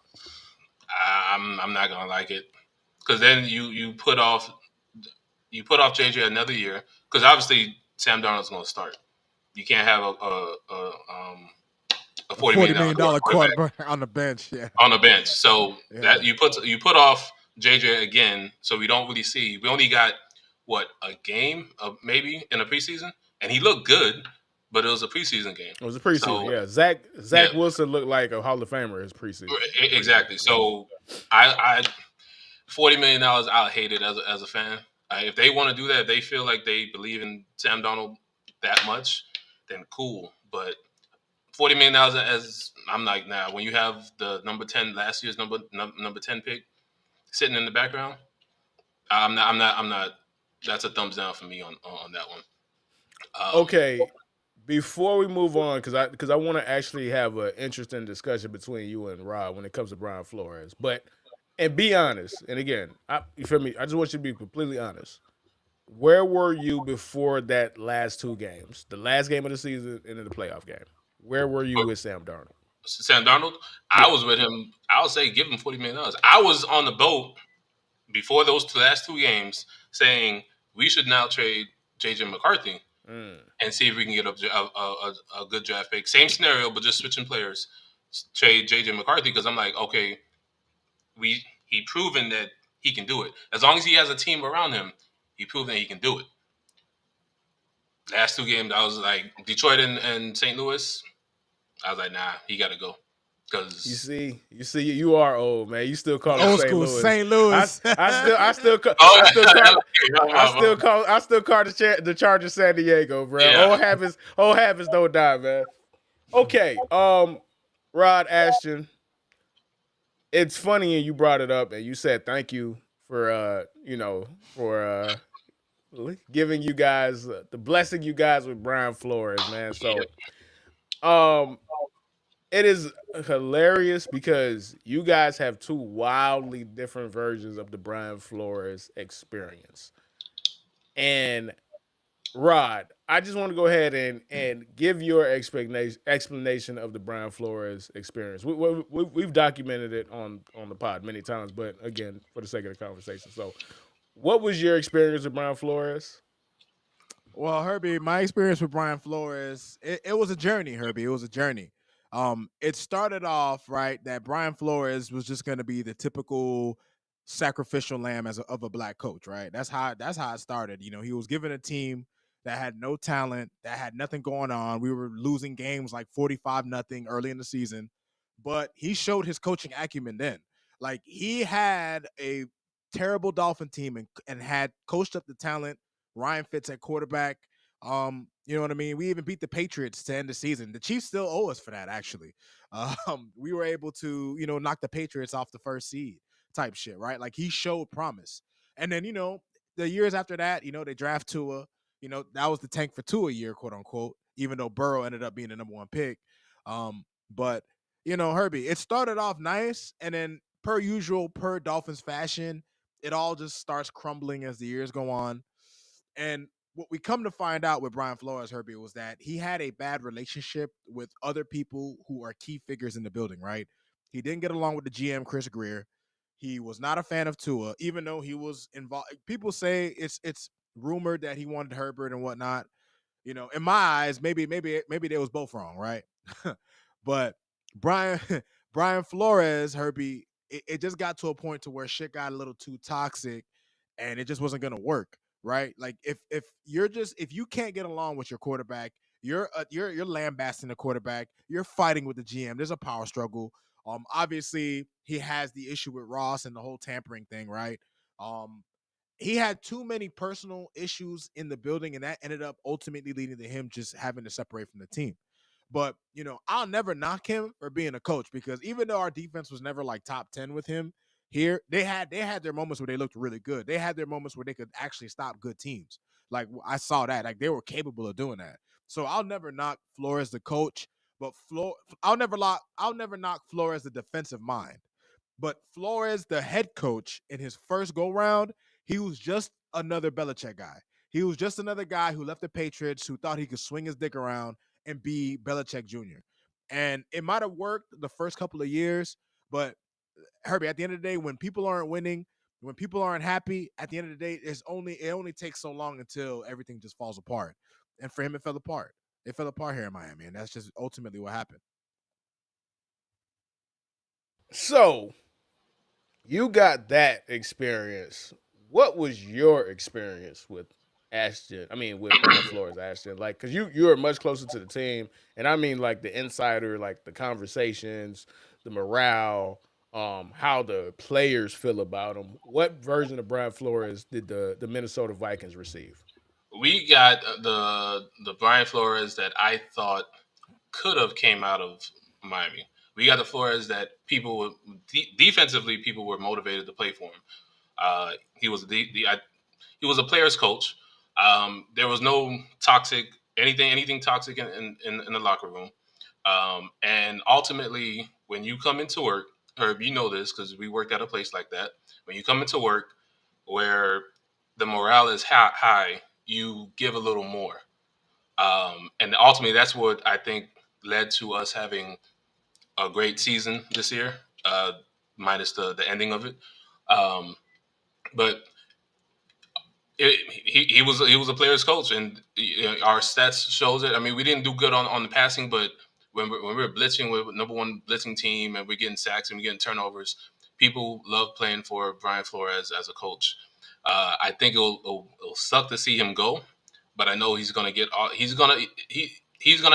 I'm not gonna like it. because then you put off JJ another year, because obviously Sam Darnold's going to start. You can't have a $40 million quarterback on the bench, on the bench. So that you put off JJ again, so we don't really see. We only got a game of maybe in a preseason, and he looked good, but it was a preseason game. It was a preseason, Zach Wilson looked like a Hall of Famer his preseason. Exactly. So I $40 million, I'll hate it as a fan. If they want to do that, if they feel like they believe in Sam Darnold that much, then cool. But $40 million as I'm like, nah. When you have the number 10 last year's number 10 pick sitting in the background, I'm not. That's a thumbs down for me on that one. Okay, before we move on, because I want to actually have an interesting discussion between you and Rob when it comes to Brian Flores. And be honest. And again, you feel me? I just want you to be completely honest. Where were you before that last two games? The last game of the season and then the playoff game. Where were you with Sam Darnold? Sam Darnold? Yeah. I was with him. I would say give him $40 million. I was on the boat before those last two games saying we should now trade J.J. McCarthy and see if we can get a good draft pick. Same scenario, but just switching players. Trade J.J. McCarthy because I'm like, okay, he proven that he can do it. As long as he has a team around him, he proven that he can do it. Last two games, I was like, Detroit and St. Louis, I was like, nah, he got to go. Cause you see, you are old, man. You still call old St. school Louis. St. Louis. I still call the Chargers San Diego, bro. Yeah. Old habits don't die, man. Okay, Rod Ashton. It's funny, and you brought it up, and you said thank you for giving you guys the blessing you guys with Brian Flores, man. So, it is hilarious because you guys have two wildly different versions of the Brian Flores experience. And Rod, I just want to go ahead and give your explanation of the Brian Flores experience. We've documented it on the pod many times, but again, for the sake of the conversation. So, what was your experience with Brian Flores? Well, Herbie, my experience with Brian Flores, it was a journey, Herbie. It was a journey. It started off right that Brian Flores was just going to be the typical sacrificial lamb of a black coach, right? That's how it started. You know, he was given a team that had no talent, that had nothing going on. We were losing games like 45-0 early in the season, but he showed his coaching acumen then. Like he had a terrible Dolphin team and had coached up the talent. Ryan Fitz at quarterback. You know what I mean? We even beat the Patriots to end the season. The Chiefs still owe us for that, actually. We were able to, knock the Patriots off the first seed type shit, right? Like he showed promise. And then, the years after that, they draft Tua. That was the tank for Tua year, quote unquote, even though Burrow ended up being the number one pick. But, Herbie, it started off nice. And then per usual, per Dolphins fashion, it all just starts crumbling as the years go on. And what we come to find out with Brian Flores, Herbie, was that he had a bad relationship with other people who are key figures in the building, right? He didn't get along with the GM, Chris Greer. He was not a fan of Tua, even though he was involved. People say it's rumored that he wanted Herbert and whatnot. In my eyes, maybe they was both wrong, right? But Brian Flores, Herbie, it just got to a point to where shit got a little too toxic, and it just wasn't gonna work. Right? Like if you can't get along with your quarterback, you're lambasting the quarterback, you're fighting with the GM. There's a power struggle. Obviously he has the issue with Ross and the whole tampering thing, right? He had too many personal issues in the building, and that ended up ultimately leading to him just having to separate from the team. But I'll never knock him for being a coach, because even though our defense was never like top 10 with him, here they had their moments where they looked really good. They had their moments where they could actually stop good teams. Like I saw that, like they were capable of doing that. So I'll never knock Flores the coach, but I'll never knock Flores the defensive mind. But Flores the head coach, in his first go round, he was just another Belichick guy. He was just another guy who left the Patriots, who thought he could swing his dick around and be Belichick Jr. And it might have worked the first couple of years, but Herbie, at the end of the day, when people aren't winning, When people aren't happy, at the end of the day, it only takes so long until everything just falls apart. And for him, it fell apart. It fell apart here in Miami, and that's just ultimately what happened. So you got that experience. What was your experience with Ashton? I mean, with Flores, Ashton. Like, cause you're much closer to the team, and I mean like the insider, like the conversations, the morale, how the players feel about him. What version of Brian Flores did the Minnesota Vikings receive? We got the Brian Flores that I thought could have came out of Miami. We got the Flores that people were defensively people were motivated to play for him. He was he was a player's coach. There was no toxic anything toxic in the locker room. And ultimately, when you come into work, Herb, you know this because we worked at a place like that. When you come into work where the morale is high, you give a little more. And ultimately, that's what I think led to us having a great season this year, minus the ending of it. Um, but he was a player's coach, and our stats shows it. I mean, we didn't do good on the passing, but when we're blitzing, we're number one blitzing team, and we're getting sacks and we're getting turnovers. People love playing for Brian Flores as a coach. I think it'll suck to see him go, but I know he's gonna get all. He's gonna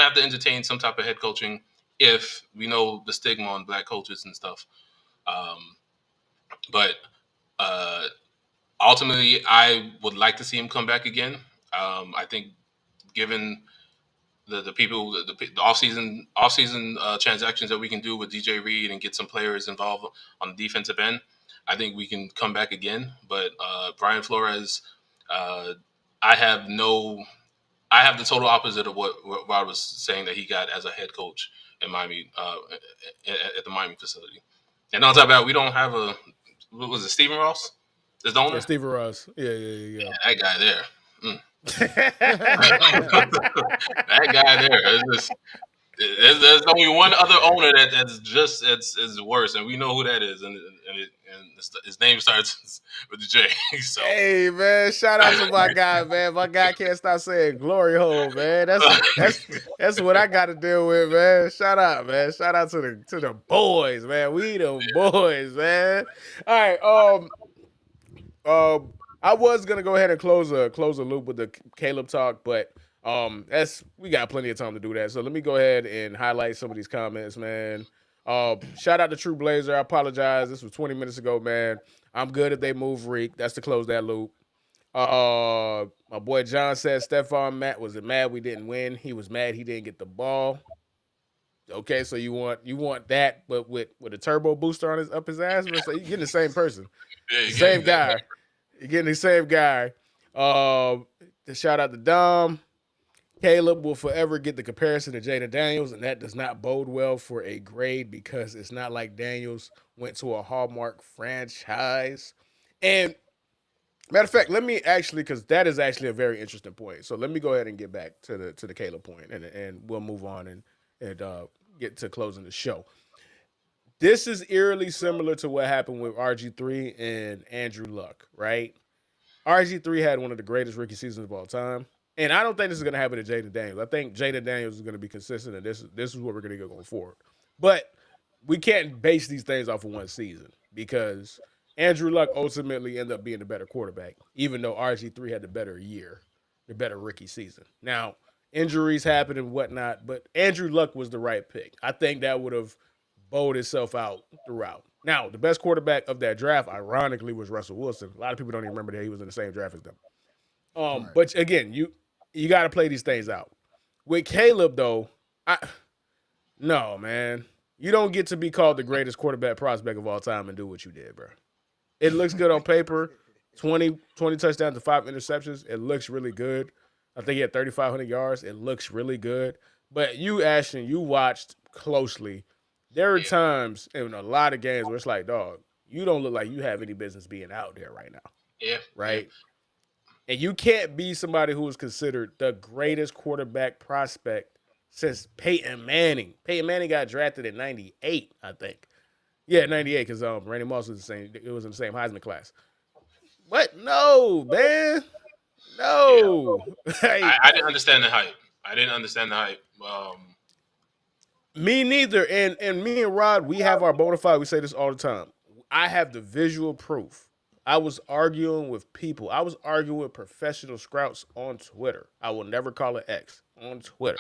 have to entertain some type of head coaching if we know the stigma on black coaches and stuff. Um, but uh, ultimately, I would like to see him come back again. I think given the people the off season transactions that we can do with DJ Reed and get some players involved on the defensive end, I think we can come back again. But Brian Flores, uh, I have no. I have the total opposite of what Rod was saying that he got as a head coach in Miami at the Miami facility. And on top of that, we don't have a what was it Stephen Ross? Is the owner? Yeah, Steve Ross. Yeah. That guy there. Mm. Yeah. That guy there. There's only one other owner that's just it's worse, and we know who that is, and his name starts with the J. So Hey man, shout out to my guy, man. My guy can't stop saying glory hole, man. That's what I got to deal with, man. Shout out, man. Shout out to the boys, man. We the boys, man. All right, I was gonna go ahead and close a loop with the Caleb talk, but that's we got plenty of time to do that. So let me go ahead and highlight some of these comments, man. Shout out to True Blazer. I apologize. This was 20 minutes ago, man. I'm good if they move Reek. That's to close that loop. My boy John said Stephon Matt was mad we didn't win. He was mad he didn't get the ball. Okay, so you want that, but with a turbo booster on his ass. So you getting the same person, yeah, the same guy. You're getting the same guy. Shout out to Dom. Caleb will forever get the comparison to Jaden Daniels, and that does not bode well for a grade because it's not like Daniels went to a Hallmark franchise. And matter of fact, let me actually, because that is actually a very interesting point. So let me go ahead and get back to the Caleb point, and we'll move on and get to closing the show. This is eerily similar to what happened with RG3 and Andrew Luck, right? RG3 had one of the greatest rookie seasons of all time. And I don't think this is going to happen to Jaden Daniels. I think Jaden Daniels is going to be consistent, and this is what we're going to go going forward. But we can't base these things off of one season because Andrew Luck ultimately ended up being the better quarterback, even though RG3 had the better year, the better rookie season. Now, injuries happen and whatnot, but Andrew Luck was the right pick. I think that would have bowled itself out throughout. Now, the best quarterback of that draft, ironically, was Russell Wilson. A lot of people don't even remember that he was in the same draft as them. Right. But again, you got to play these things out. With Caleb, though, no, man. You don't get to be called the greatest quarterback prospect of all time and do what you did, bro. It looks good on paper. 20 touchdowns and 5 interceptions. It looks really good. I think he had 3,500 yards. It looks really good. But you, Ashton, you watched closely. There are times in a lot of games where it's like, dog, you don't look like you have any business being out there right now. yeah, Right? And you can't be somebody who is considered the greatest quarterback prospect since Peyton Manning. Peyton Manning got drafted in 98, I think. Yeah, 98, because Randy Moss was the same. It was in the same Heisman class. What? No, man. No. Like, I didn't understand the hype. me neither. And me and Rod, we have our bona fide. We say this all the time. I have the visual proof. I was arguing with people. I was arguing with professional scouts on Twitter. I will never call it X on Twitter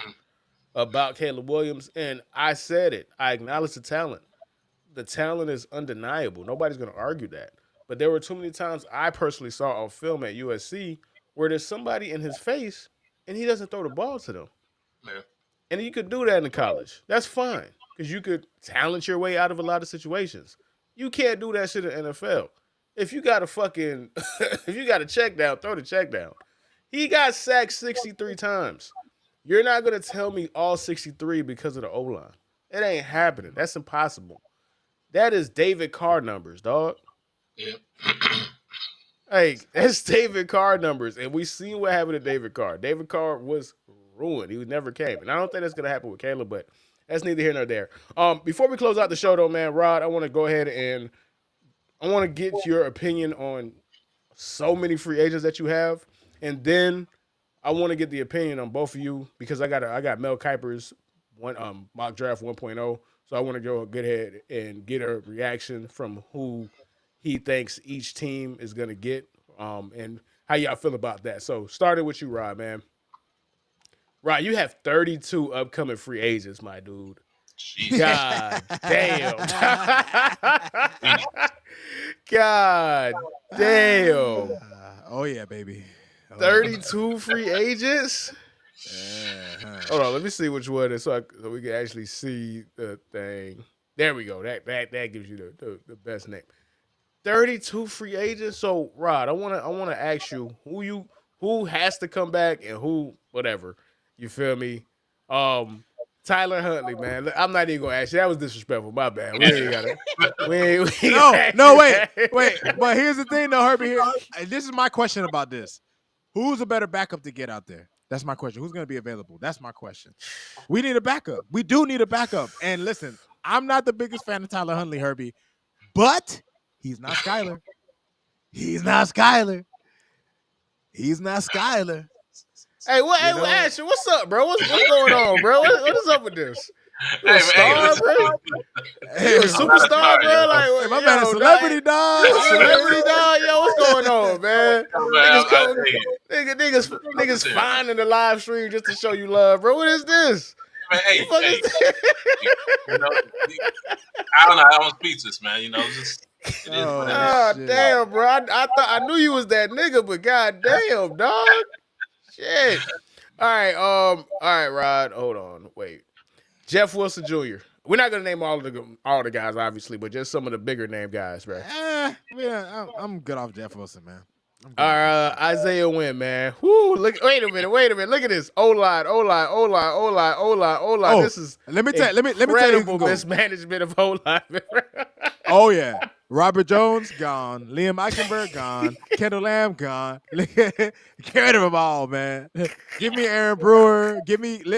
about Caleb Williams, and I said it. I acknowledge the talent. The talent is undeniable. Nobody's going to argue that. But there were too many times I personally saw on film at USC where there's somebody in his face and he doesn't throw the ball to them. Yeah. And you could do that in college. That's fine because you could talent your way out of a lot of situations. You can't do that shit in the NFL. If you got a fucking, if you got a check down, throw the check down. He got sacked 63 times. You're not going to tell me all 63 because of the O-line. It ain't happening. That's impossible. That is David Carr numbers, dog. Yeah. Hey, that's David Carr numbers. And we seen what happened to David Carr. David Carr was ruined. He never came. And I don't think that's going to happen with Caleb, but that's neither here nor there. Before we close out the show, though, man, Rod, I want to go ahead and I want to get your opinion on so many free agents that you have. And then I want to get the opinion on both of you because I got Mel Kipers mock draft 1.0. So I want to go ahead and get a reaction from who he thinks each team is going to get and how y'all feel about that. So starting with you, Rod, man. Rod, you have 32 upcoming free agents, my dude. Jeez. God damn. God damn. Oh, yeah, baby. 32 free agents? Yeah. Hold on, let me see which one is so we can actually see the thing. There we go. That gives you the best name. 32 free agents. So Rod, I wanna ask you who has to come back and who whatever. You feel me? Tyler Huntley, man. I'm not even gonna ask you. That was disrespectful. My bad. We ain't got it. No, wait. But here's the thing, though, Herbie. This is my question about this. Who's a better backup to get out there? That's my question. Who's going to be available? That's my question. We need a backup. We do need a backup. And listen, I'm not the biggest fan of Tyler Huntley, Herbie, but he's not Skyler. He's not Skyler. Hey, Asher, what's up, bro? What's going on, bro? What is up with this? You a star, bro? Hey, You a superstar, bro? Like, my man, a celebrity dog. Celebrity dog, yo, what's going on, man? Niggas finding the live stream just to show you love, bro. What is this? Hey, you know, I don't know. I don't speak this, man. You know, just it is what it is. God damn, bro. I thought I knew you was that nigga, but god damn, dog. Shit. All right, Rod. Hold on. Wait. Jeff Wilson Jr. We're not gonna name all the guys, obviously, but just some of the bigger name guys, bro. Yeah, I'm good off Jeff Wilson, man. Isaiah Wynn, man. Whoo, wait a minute. Look at this. O-line. Oh, this is let me tell you incredible mismanagement of O-line. Oh yeah. Robert Jones gone. Liam Eichenberg gone. Kendall Lamb gone. Get rid of them all, man. Give me Aaron Brewer.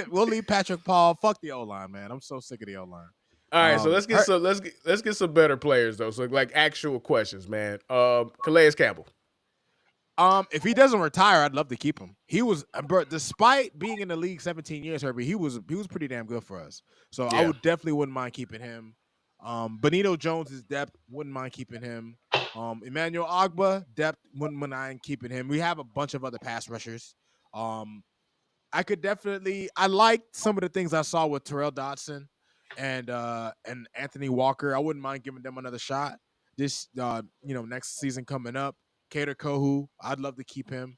We'll leave Patrick Paul. Fuck the O-line, man. I'm so sick of the O-line. All right, so let's get some better players though. So like actual questions, man. Calais Campbell. If he doesn't retire, I'd love to keep him. He was, despite being in the league 17 years, Herbie, he was pretty damn good for us. So yeah. I would definitely wouldn't mind keeping him. Benito Jones' depth, wouldn't mind keeping him. Emmanuel Ogbah, depth, wouldn't mind keeping him. We have a bunch of other pass rushers. I liked some of the things I saw with Terrell Dodson and Anthony Walker. I wouldn't mind giving them another shot this next season coming up. Kader Kohu, I'd love to keep him.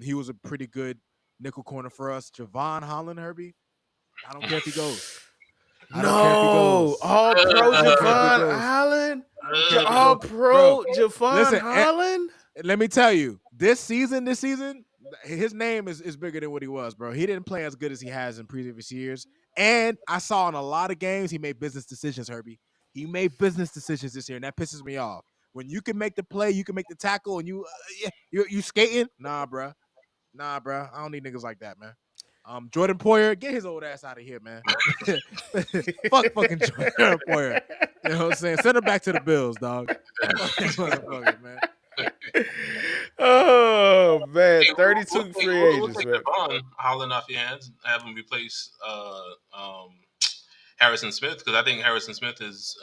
He was a pretty good nickel corner for us. Javon Holland, Herbie, I don't care if he goes. All pro Javon Holland. All pro Javon Holland. Let me tell you, this season, his name is bigger than what he was, bro. He didn't play as good as he has in previous years. And I saw in a lot of games he made business decisions, Herbie. He made business decisions this year, and that pisses me off. When you can make the play, you can make the tackle, and you skating? Nah, bro. I don't need niggas like that, man. Jordan Poyer, get his old ass out of here, man. Fuck fucking Jordan Poyer. You know what I'm saying? Send him back to the Bills, dog. Fuck this motherfucker, man. Oh man, Hey, 32 free we'll agents, take man. Devon howling off your hands, have him replace Harrison Smith, because I think Harrison Smith is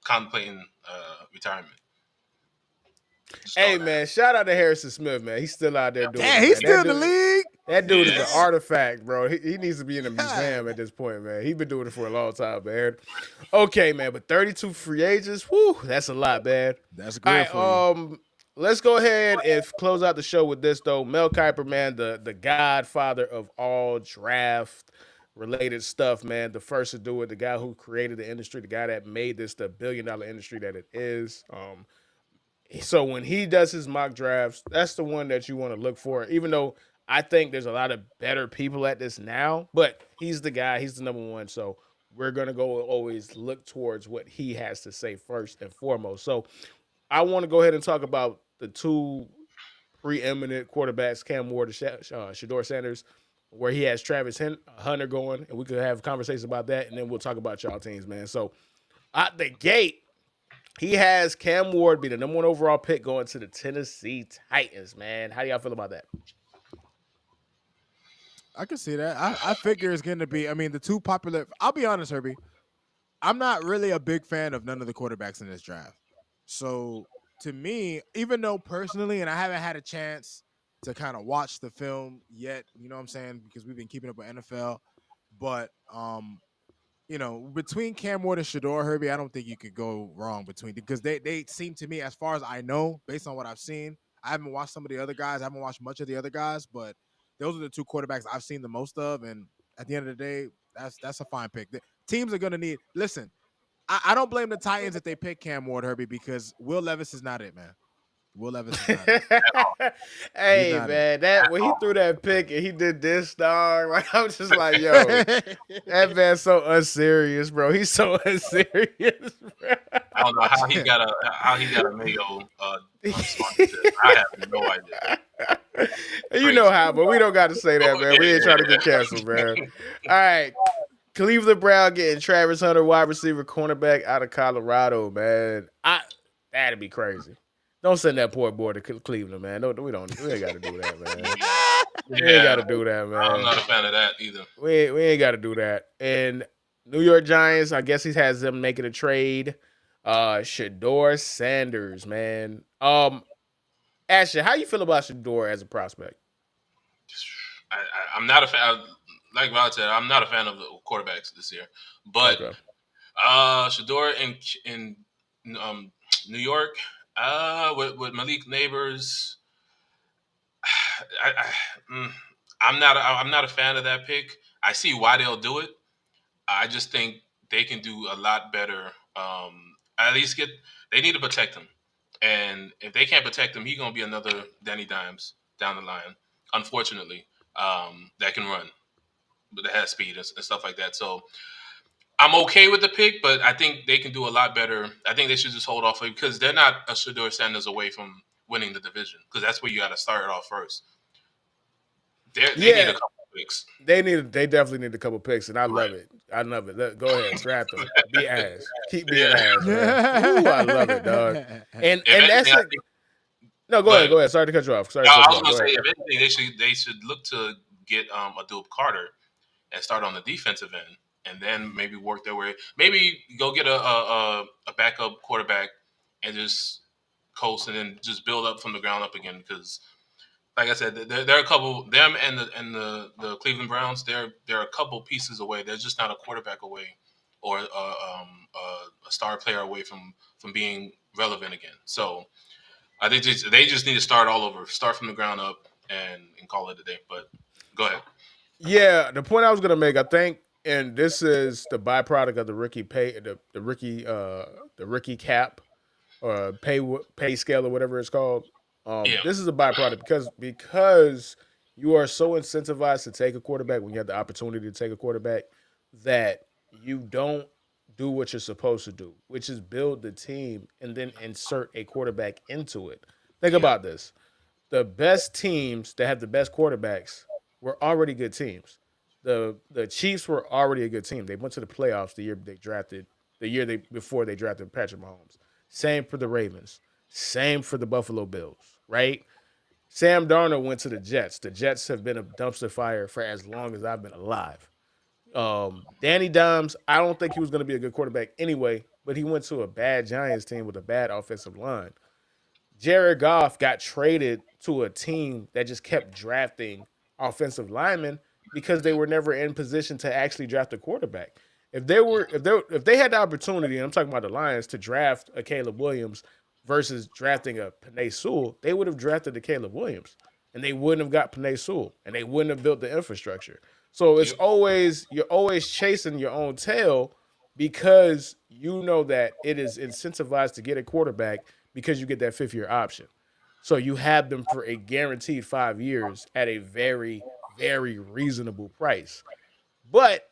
contemplating retirement. Just Hey throwing that man, shout out to Harrison Smith, man. He's still out there out. doing Damn, it, he's man. still in the league. That dude is an Yes. artifact, bro. He needs to be in a museum at this point, man. He's been doing it for a long time, man. Okay, man, but 32 free agents, whoo, that's a lot, man. That's All good right, for you. let's go ahead and close out the show with this though. Mel Kiper, man, the godfather of all draft related stuff, man. The first to do it, the guy who created the industry, the guy that made this the billion-dollar industry that it is. So when he does his mock drafts, that's the one that you want to look for. Even though I think there's a lot of better people at this now, but he's the guy, he's the number one. So we're gonna go always look towards what he has to say first and foremost. So I want to go ahead and talk about the two preeminent quarterbacks, Cam Ward and Shadeur Sanders, where he has Travis Hunter going, and we could have conversations about that, and then we'll talk about y'all teams, man. So at the gate, he has Cam Ward be the number one overall pick going to the Tennessee Titans, man. How do y'all feel about that? I can see that. I figure it's going to be. I mean, the two popular. I'll be honest, Herbie. I'm not really a big fan of none of the quarterbacks in this draft. So to me, even though personally, and I haven't had a chance to kind of watch the film yet, you know what I'm saying, because we've been keeping up with NFL, but between Cam Ward and Shadeur, Herbie, I don't think you could go wrong between, because they seem to me, as far as I know, based on what I've seen. I haven't watched some of the other guys. I haven't watched much of the other guys, but those are the two quarterbacks I've seen the most of. And at the end of the day, that's a fine pick. The teams are going to need. Listen, I don't blame the Titans if they pick Cam Ward, Herbie, because Will Levis is not it, man. Will Levis is not it. He's Hey not it. man, that when he threw that pick and he did this, dog, like I'm just like, yo, that man's so unserious, bro. He's so unserious, bro. I don't know how he got a Mayo sponsorship. I have no idea. You know how, but we don't got to say that, man. We ain't trying to get canceled, man. All right. Cleveland Brown getting Travis Hunter, wide receiver, cornerback out of Colorado, man. That'd be crazy. Don't send that poor boy to Cleveland, man. No, we ain't got to do that, man. We ain't got to do that, man. I'm not a fan of that either. We ain't got to do that. And New York Giants, I guess he has them making a trade. Shadeur Sanders, man. Ashley, how you feel about Shadeur as a prospect? I'm not a fan. Like Rod said, I'm not a fan of the quarterbacks this year. But Okay. Shadeur in New York, with Malik Neighbors, I'm not a fan of that pick. I see why they'll do it. I just think they can do a lot better. At least they need to protect him, and if they can't protect him, he's gonna be another Danny Dimes down the line. Unfortunately, that can run, but that has speed and stuff like that. So I'm okay with the pick, but I think they can do a lot better. I think they should just hold off because they're not a Shadeur Sanders away from winning the division, because that's where you got to start it off first. They need a couple of picks. They definitely need a couple picks, and I love it. I love it. Go ahead, draft them. Be ass. Keep being ass, man. Ooh, I love it, dog. And that's it. No, go ahead. Sorry to cut you off. I was going to say, if anything, they should look to get Adub Carter and start on the defensive end, and then maybe work their way. Maybe go get a backup quarterback and just coast, and then just build up from the ground up again. Because, like I said, there are a couple, them and the Cleveland Browns. They're a couple pieces away. They're just not a quarterback away or a star player away from being relevant again. So I think they just need to start all over, start from the ground up, and call it a day. But go ahead. Yeah, the point I was gonna make, I think, and this is the byproduct of the rookie pay, the rookie cap, or pay scale or whatever it's called. This is a byproduct because you are so incentivized to take a quarterback when you have the opportunity to take a quarterback that you don't do what you're supposed to do, which is build the team and then insert a quarterback into it. Think about this. The best teams that have the best quarterbacks were already good teams. The Chiefs were already a good team. They went to the playoffs the year before they drafted Patrick Mahomes. Same for the Ravens. Same for the Buffalo Bills, right? Sam Darnold went to the Jets. The Jets have been a dumpster fire for as long as I've been alive. Danny Dimes, I don't think he was going to be a good quarterback anyway, but he went to a bad Giants team with a bad offensive line. Jared Goff got traded to a team that just kept drafting offensive linemen because they were never in position to actually draft a quarterback. If they had the opportunity, and I'm talking about the Lions, to draft a Caleb Williams versus drafting a Penei Sewell, they would have drafted the Caleb Williams, and they wouldn't have got Penei Sewell, and they wouldn't have built the infrastructure. So it's always you're always chasing your own tail because you know that it is incentivized to get a quarterback because you get that 5th year option. So you have them for a guaranteed 5 years at a very, very reasonable price. But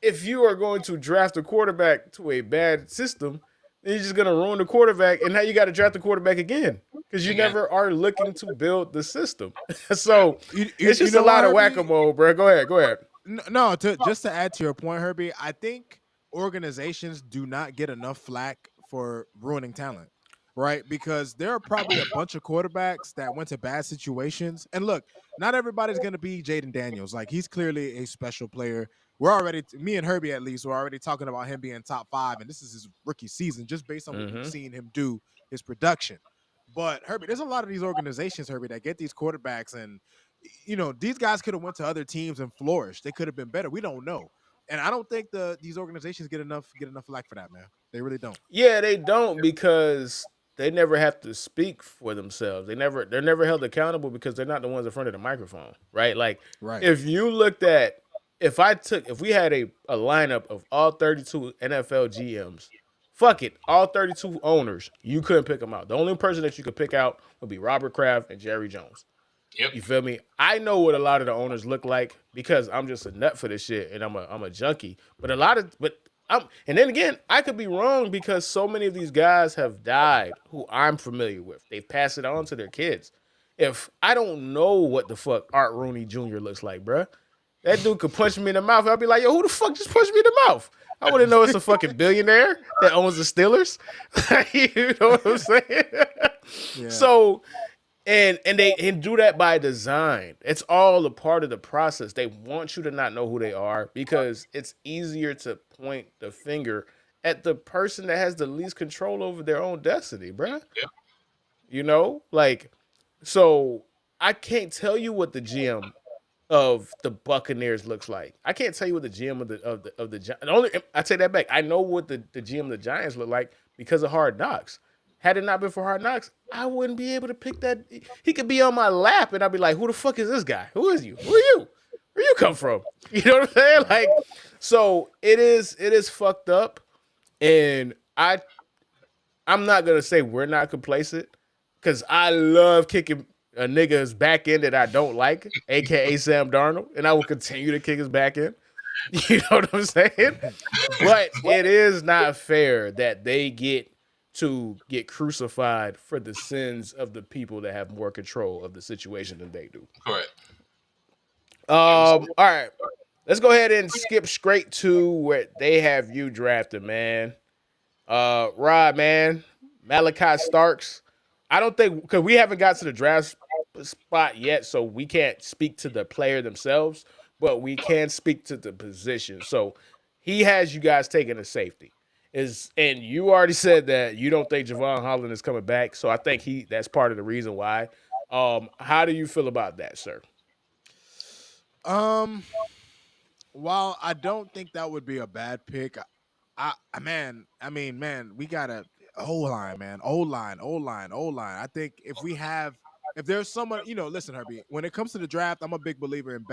if you are going to draft a quarterback to a bad system, then you're just going to ruin the quarterback. And now you got to draft the quarterback again because you never are looking to build the system. So it's just a lot of whack-a-mole, bro. Go ahead. No, just to add to your point, Herbie, I think organizations do not get enough flack for ruining talent, right? Because there are probably a bunch of quarterbacks that went to bad situations. And look, not everybody's going to be Jaden Daniels. Like, he's clearly a special player. We're already, me and Herbie at least, we're already talking about him being top 5, and this is his rookie season just based on what we've seen him do, his production. But Herbie, there's a lot of these organizations, Herbie, that get these quarterbacks, and these guys could have went to other teams and flourished. They could have been better. We don't know. And I don't think these organizations get enough flack for that, man. They really don't. Yeah, they don't because they never have to speak for themselves. They're never held accountable because they're not the ones in front of the microphone, right? Like, if you looked at if we had a lineup of all 32 NFL GMs, fuck it, all 32 owners, you couldn't pick them out. The only person that you could pick out would be Robert Kraft and Jerry Jones. Yep. You feel me? I know what a lot of the owners look like because I'm just a nut for this shit and I'm a junkie. And then again, I could be wrong because so many of these guys have died who I'm familiar with. They've passed it on to their kids. If I don't know what the fuck Art Rooney Jr. looks like, bruh, that dude could punch me in the mouth. I'd be like, yo, who the fuck just punched me in the mouth? I wouldn't know it's a fucking billionaire that owns the Steelers. You know what I'm saying? Yeah. So, and they do that by design. It's all a part of the process. They want you to not know who they are because it's easier to point the finger at the person that has the least control over their own destiny, bruh. Yeah. So I can't tell you what the GM of the Buccaneers looks like. I can't tell you what the GM of the Giants. I take that back. I know what the GM of the Giants look like because of Hard Knocks. Had it not been for Hard Knocks, I wouldn't be able to pick that. He could be on my lap, and I'd be like, "Who the fuck is this guy? Who is you? Who are you? Where you come from?" You know what I'm saying? Like, so it is fucked up, and I'm not gonna say we're not complacent because I love kicking a nigga's back end that I don't like, aka Sam Darnold, and I will continue to kick his back end. You know what I'm saying? But it is not fair that they get to get crucified for the sins of the people that have more control of the situation than they do. Correct. All right. Let's go ahead and skip straight to where they have you drafted, man. Rod, man. Malachi Starks. I don't think, because we haven't got to the draft spot yet, so we can't speak to the player themselves, but we can speak to the position. So he has you guys taking a safety. And you already said that you don't think Javon Holland is coming back, so I think that's part of the reason why. How do you feel about that, sir? While I don't think that would be a bad pick, man, we got a O-line, man. O-line. I think if there's someone, listen, Herbie, when it comes to the draft, I'm a big believer in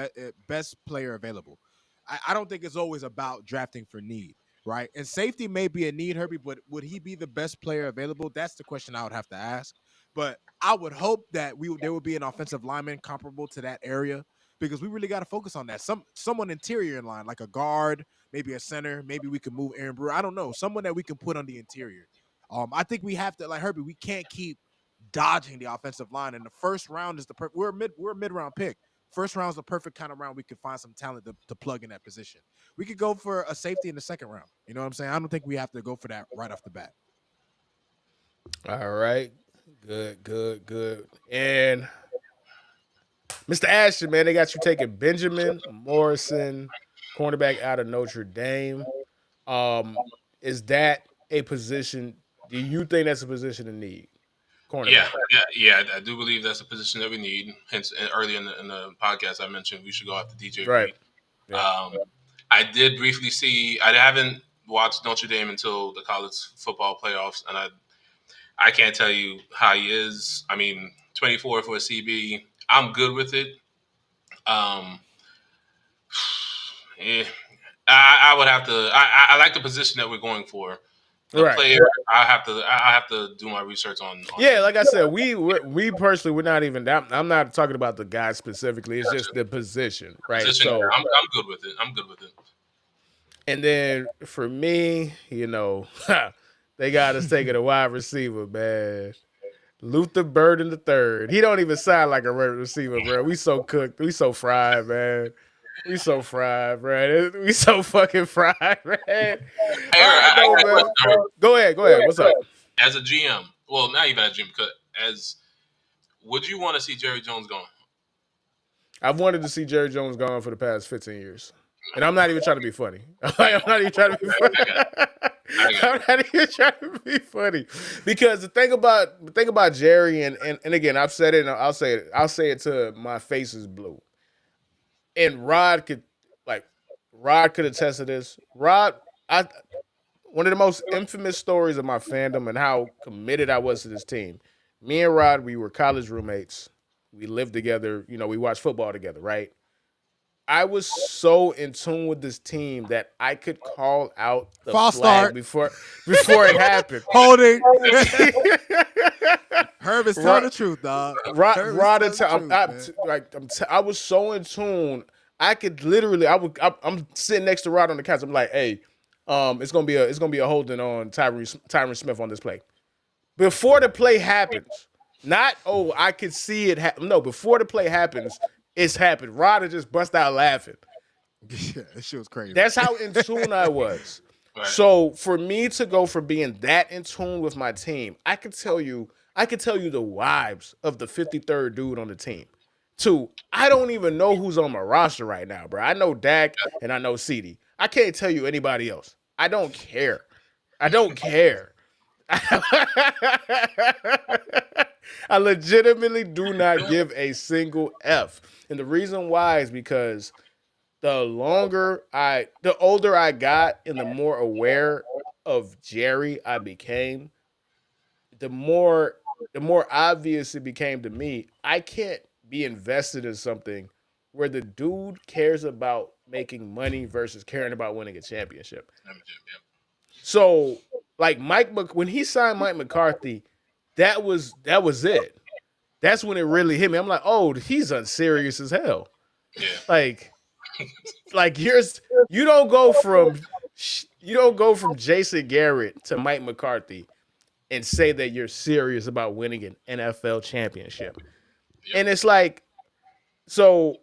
best player available. I don't think it's always about drafting for need. Right. And safety may be a need, Herbie, but would he be the best player available? That's the question I would have to ask. But I would hope that there would be an offensive lineman comparable to that area because we really got to focus on that. Someone interior in line, like a guard, maybe a center. Maybe we could move Aaron Brewer. I don't know. Someone that we can put on the interior. I think we have to, like Herbie, we can't keep dodging the offensive line. And the first round is we're a mid-round pick. First round is the perfect kind of round we could find some talent to plug in that position. We could go for a safety in the second round. You know what I'm saying? I don't think we have to go for that right off the bat. All right. Good. And Mr. Ashton, man, they got you taking Benjamin Morrison, cornerback out of Notre Dame. Is that a position? Do you think that's a position in need? Yeah, Cornerback. yeah. I do believe that's a position that we need. Hence, earlier in the podcast, I mentioned we should go after DJ Right. Reed. Yeah. I did briefly see. I haven't watched Notre Dame until the college football playoffs, and I can't tell you how he is. I mean, 24 for a CB. I'm good with it. Yeah, I would have to. I like the position that we're going for. The Right. player, I have to do my research on Yeah, like I said, we personally, we're not even. I'm not talking about the guy specifically. It's just the position, right? position. So I'm good with it. I'm good with it. And then for me, they got us taking a wide receiver, man. Luther Burden the third. He don't even sound like a wide receiver, bro. We so cooked. We so fried, man. We so fried, bro. We so fucking fried, man. Go ahead. What's up? As a GM, well, not even as a GM, because would you want to see Jerry Jones gone? I've wanted to see Jerry Jones gone for the past 15 years. And I'm not even trying to be funny. I'm not even trying to be funny. I'm not even trying to be funny. Because the thing about Jerry, and again, I've said it and I'll say it till my face is blue. And Rod could attest to this. One of the most infamous stories of my fandom and how committed I was to this team. Me and Rod, we were college roommates. We lived together, we watched football together, right? I was so in tune with this team that I could call out the False flag start. before it happened. Holding. Herb is telling the truth, dog. I was so in tune. I could literally. I'm sitting next to Rod on the couch. I'm like, hey, it's gonna be a holding on Tyron Smith on this play. Before the play happens, not I could see it. No, before the play happens. It's happened. Rod just bust out laughing. Yeah, that shit was crazy. That's how in tune I was. Right. So for me to go from being that in tune with my team, I could tell you the vibes of the 53rd dude on the team. I don't even know who's on my roster right now, bro. I know Dak and I know CD. I can't tell you anybody else. I don't care. I legitimately do not give a single F. And the reason why is because the older I got and the more aware of Jerry I became, the more obvious it became to me, I can't be invested in something where the dude cares about making money versus caring about winning a championship. So, like when he signed Mike McCarthy, that was it. That's when it really hit me. I'm like, oh, he's unserious as hell. Yeah. Like you don't go from Jason Garrett to Mike McCarthy and say that you're serious about winning an NFL championship. Yep. And it's like, so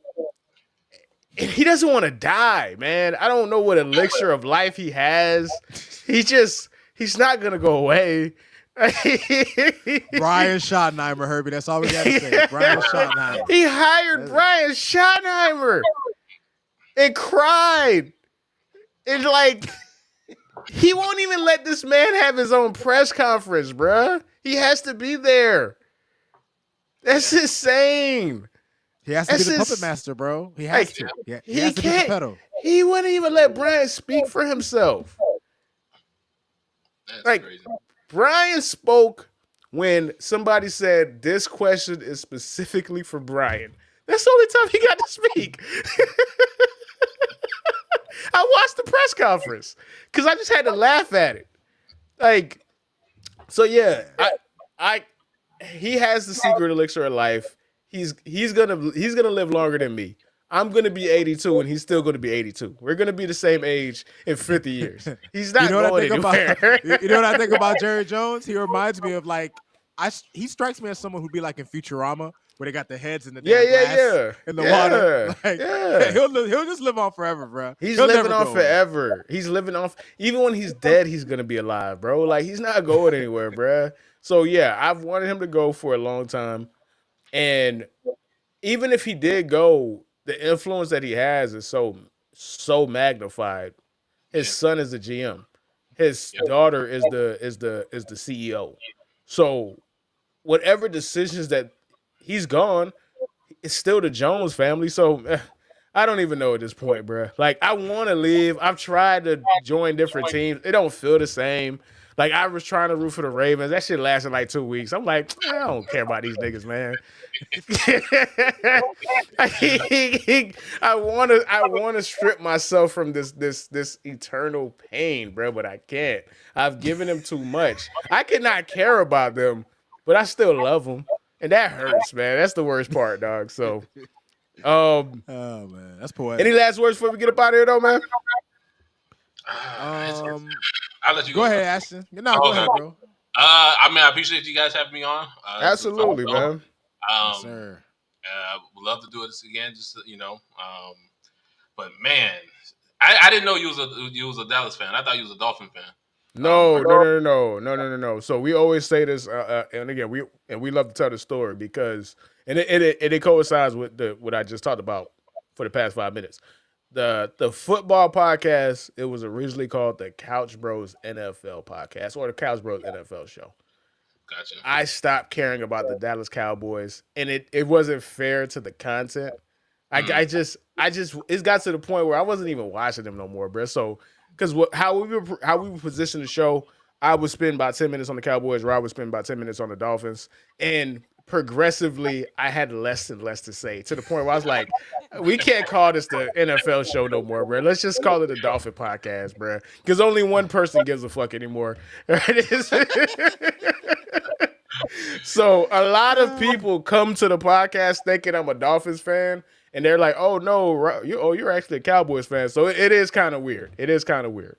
he doesn't want to die, man. I don't know what elixir of life he has. He's not gonna go away. Brian Schottenheimer, Herbie. That's all we got to say. Brian Schottenheimer. He hired Brian Schottenheimer and cried. And he won't even let this man have his own press conference, bruh. He has to be there. That's insane. He has to be the puppet master, bro. He has to. Yeah, he has to be the pedal. He wouldn't even let Brian speak for himself. That's crazy. Brian spoke when somebody said this question is specifically for Brian. That's the only time he got to speak. I watched the press conference because I just had to laugh at it. He has the secret elixir of life. He's gonna live longer than me. I'm gonna be 82 and he's still gonna be 82. We're gonna be the same age in 50 years. He's not going anywhere. You know what I think about Jerry Jones? He reminds me of he strikes me as someone who'd be like in Futurama where they got the heads in the glass in the water. He'll just live on forever, bro. He's living on forever. He's living off. Even when he's dead, he's gonna be alive, bro. He's not going anywhere, bro. So yeah, I've wanted him to go for a long time, and even if he did go, the influence that he has is so magnified. His Yeah. son is the GM. His Yep. daughter is the CEO. So whatever decisions that he's gone, it's still the Jones family. So I don't even know at this point, bro. Like I want to leave. I've tried to join different teams. It don't feel the same. Like I was trying to root for the Ravens. That shit lasted like 2 weeks. I'm like, I don't care about these niggas, man. I wanna strip myself from this eternal pain, bro, but I can't. I've given them too much. I cannot care about them, but I still love them. And that hurts, man. That's the worst part, dog. So Oh man, that's poetic. any last words before we get up out of here though, man? I'll let you go ahead, Ashton. No, go ahead, bro. I mean, I appreciate you guys having me on. Absolutely, man. Yes, sir. Would love to do this again, just but man, I didn't know you was a Dallas fan. I thought you was a Dolphin fan. No. So we always say this, and again, we love to tell the story because, and it coincides with what I just talked about for the past 5 minutes. The football podcast, it was originally called the Couch Bros NFL podcast or the Couch Bros NFL show. Gotcha. I stopped caring about the Dallas Cowboys, and it wasn't fair to the content. I just it got to the point where I wasn't even watching them no more, bro. So because how we were positioned the show, I would spend about 10 minutes on the Cowboys, Rob would spend about 10 minutes on the Dolphins, and progressively I had less and less to say to the point where I was like, we can't call this the NFL show no more, bro. Let's just call it the Dolphin podcast, bro. Because only one person gives a fuck anymore. So a lot of people come to the podcast thinking I'm a Dolphins fan, and they're like, "Oh no, you're actually a Cowboys fan." So it is kind of weird. It is kind of weird.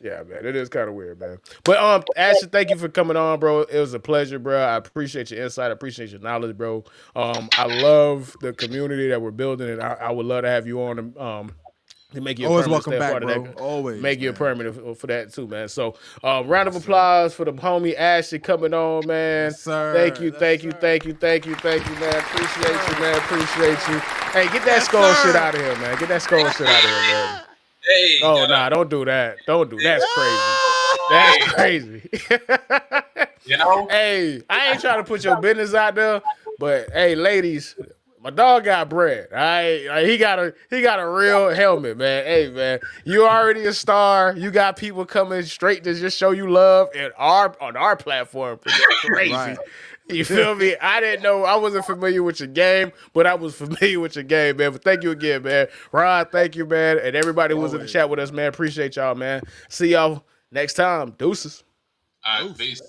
Yeah, man, it is kind of weird, man. But Ashton, thank you for coming on, bro. It was a pleasure, bro. I appreciate your insight. I appreciate your knowledge, bro. I love the community that we're building, and I would love to have you on to make you always welcome back, bro. Always make you a permanent for that too, man. So round of applause for the homie Ashley coming on, man. Yes, sir. Thank you, man. Appreciate you. Hey, get that skull shit out of here, man. Get that skull shit out of here, man. Hey, don't do that. That's crazy. That's crazy. Hey, I ain't trying to put your business out there, but hey, ladies, my dog got bread. All right, like, he got a real helmet, man. Hey, man, you already a star. You got people coming straight to just show you love on our platform. It's crazy. Right. You feel me? I didn't know. I wasn't familiar with your game, but I was familiar with your game, man. But thank you again, man. Rod, thank you, man. And everybody who was in the chat with us, man. Appreciate y'all, man. See y'all next time. Deuces. All right, peace.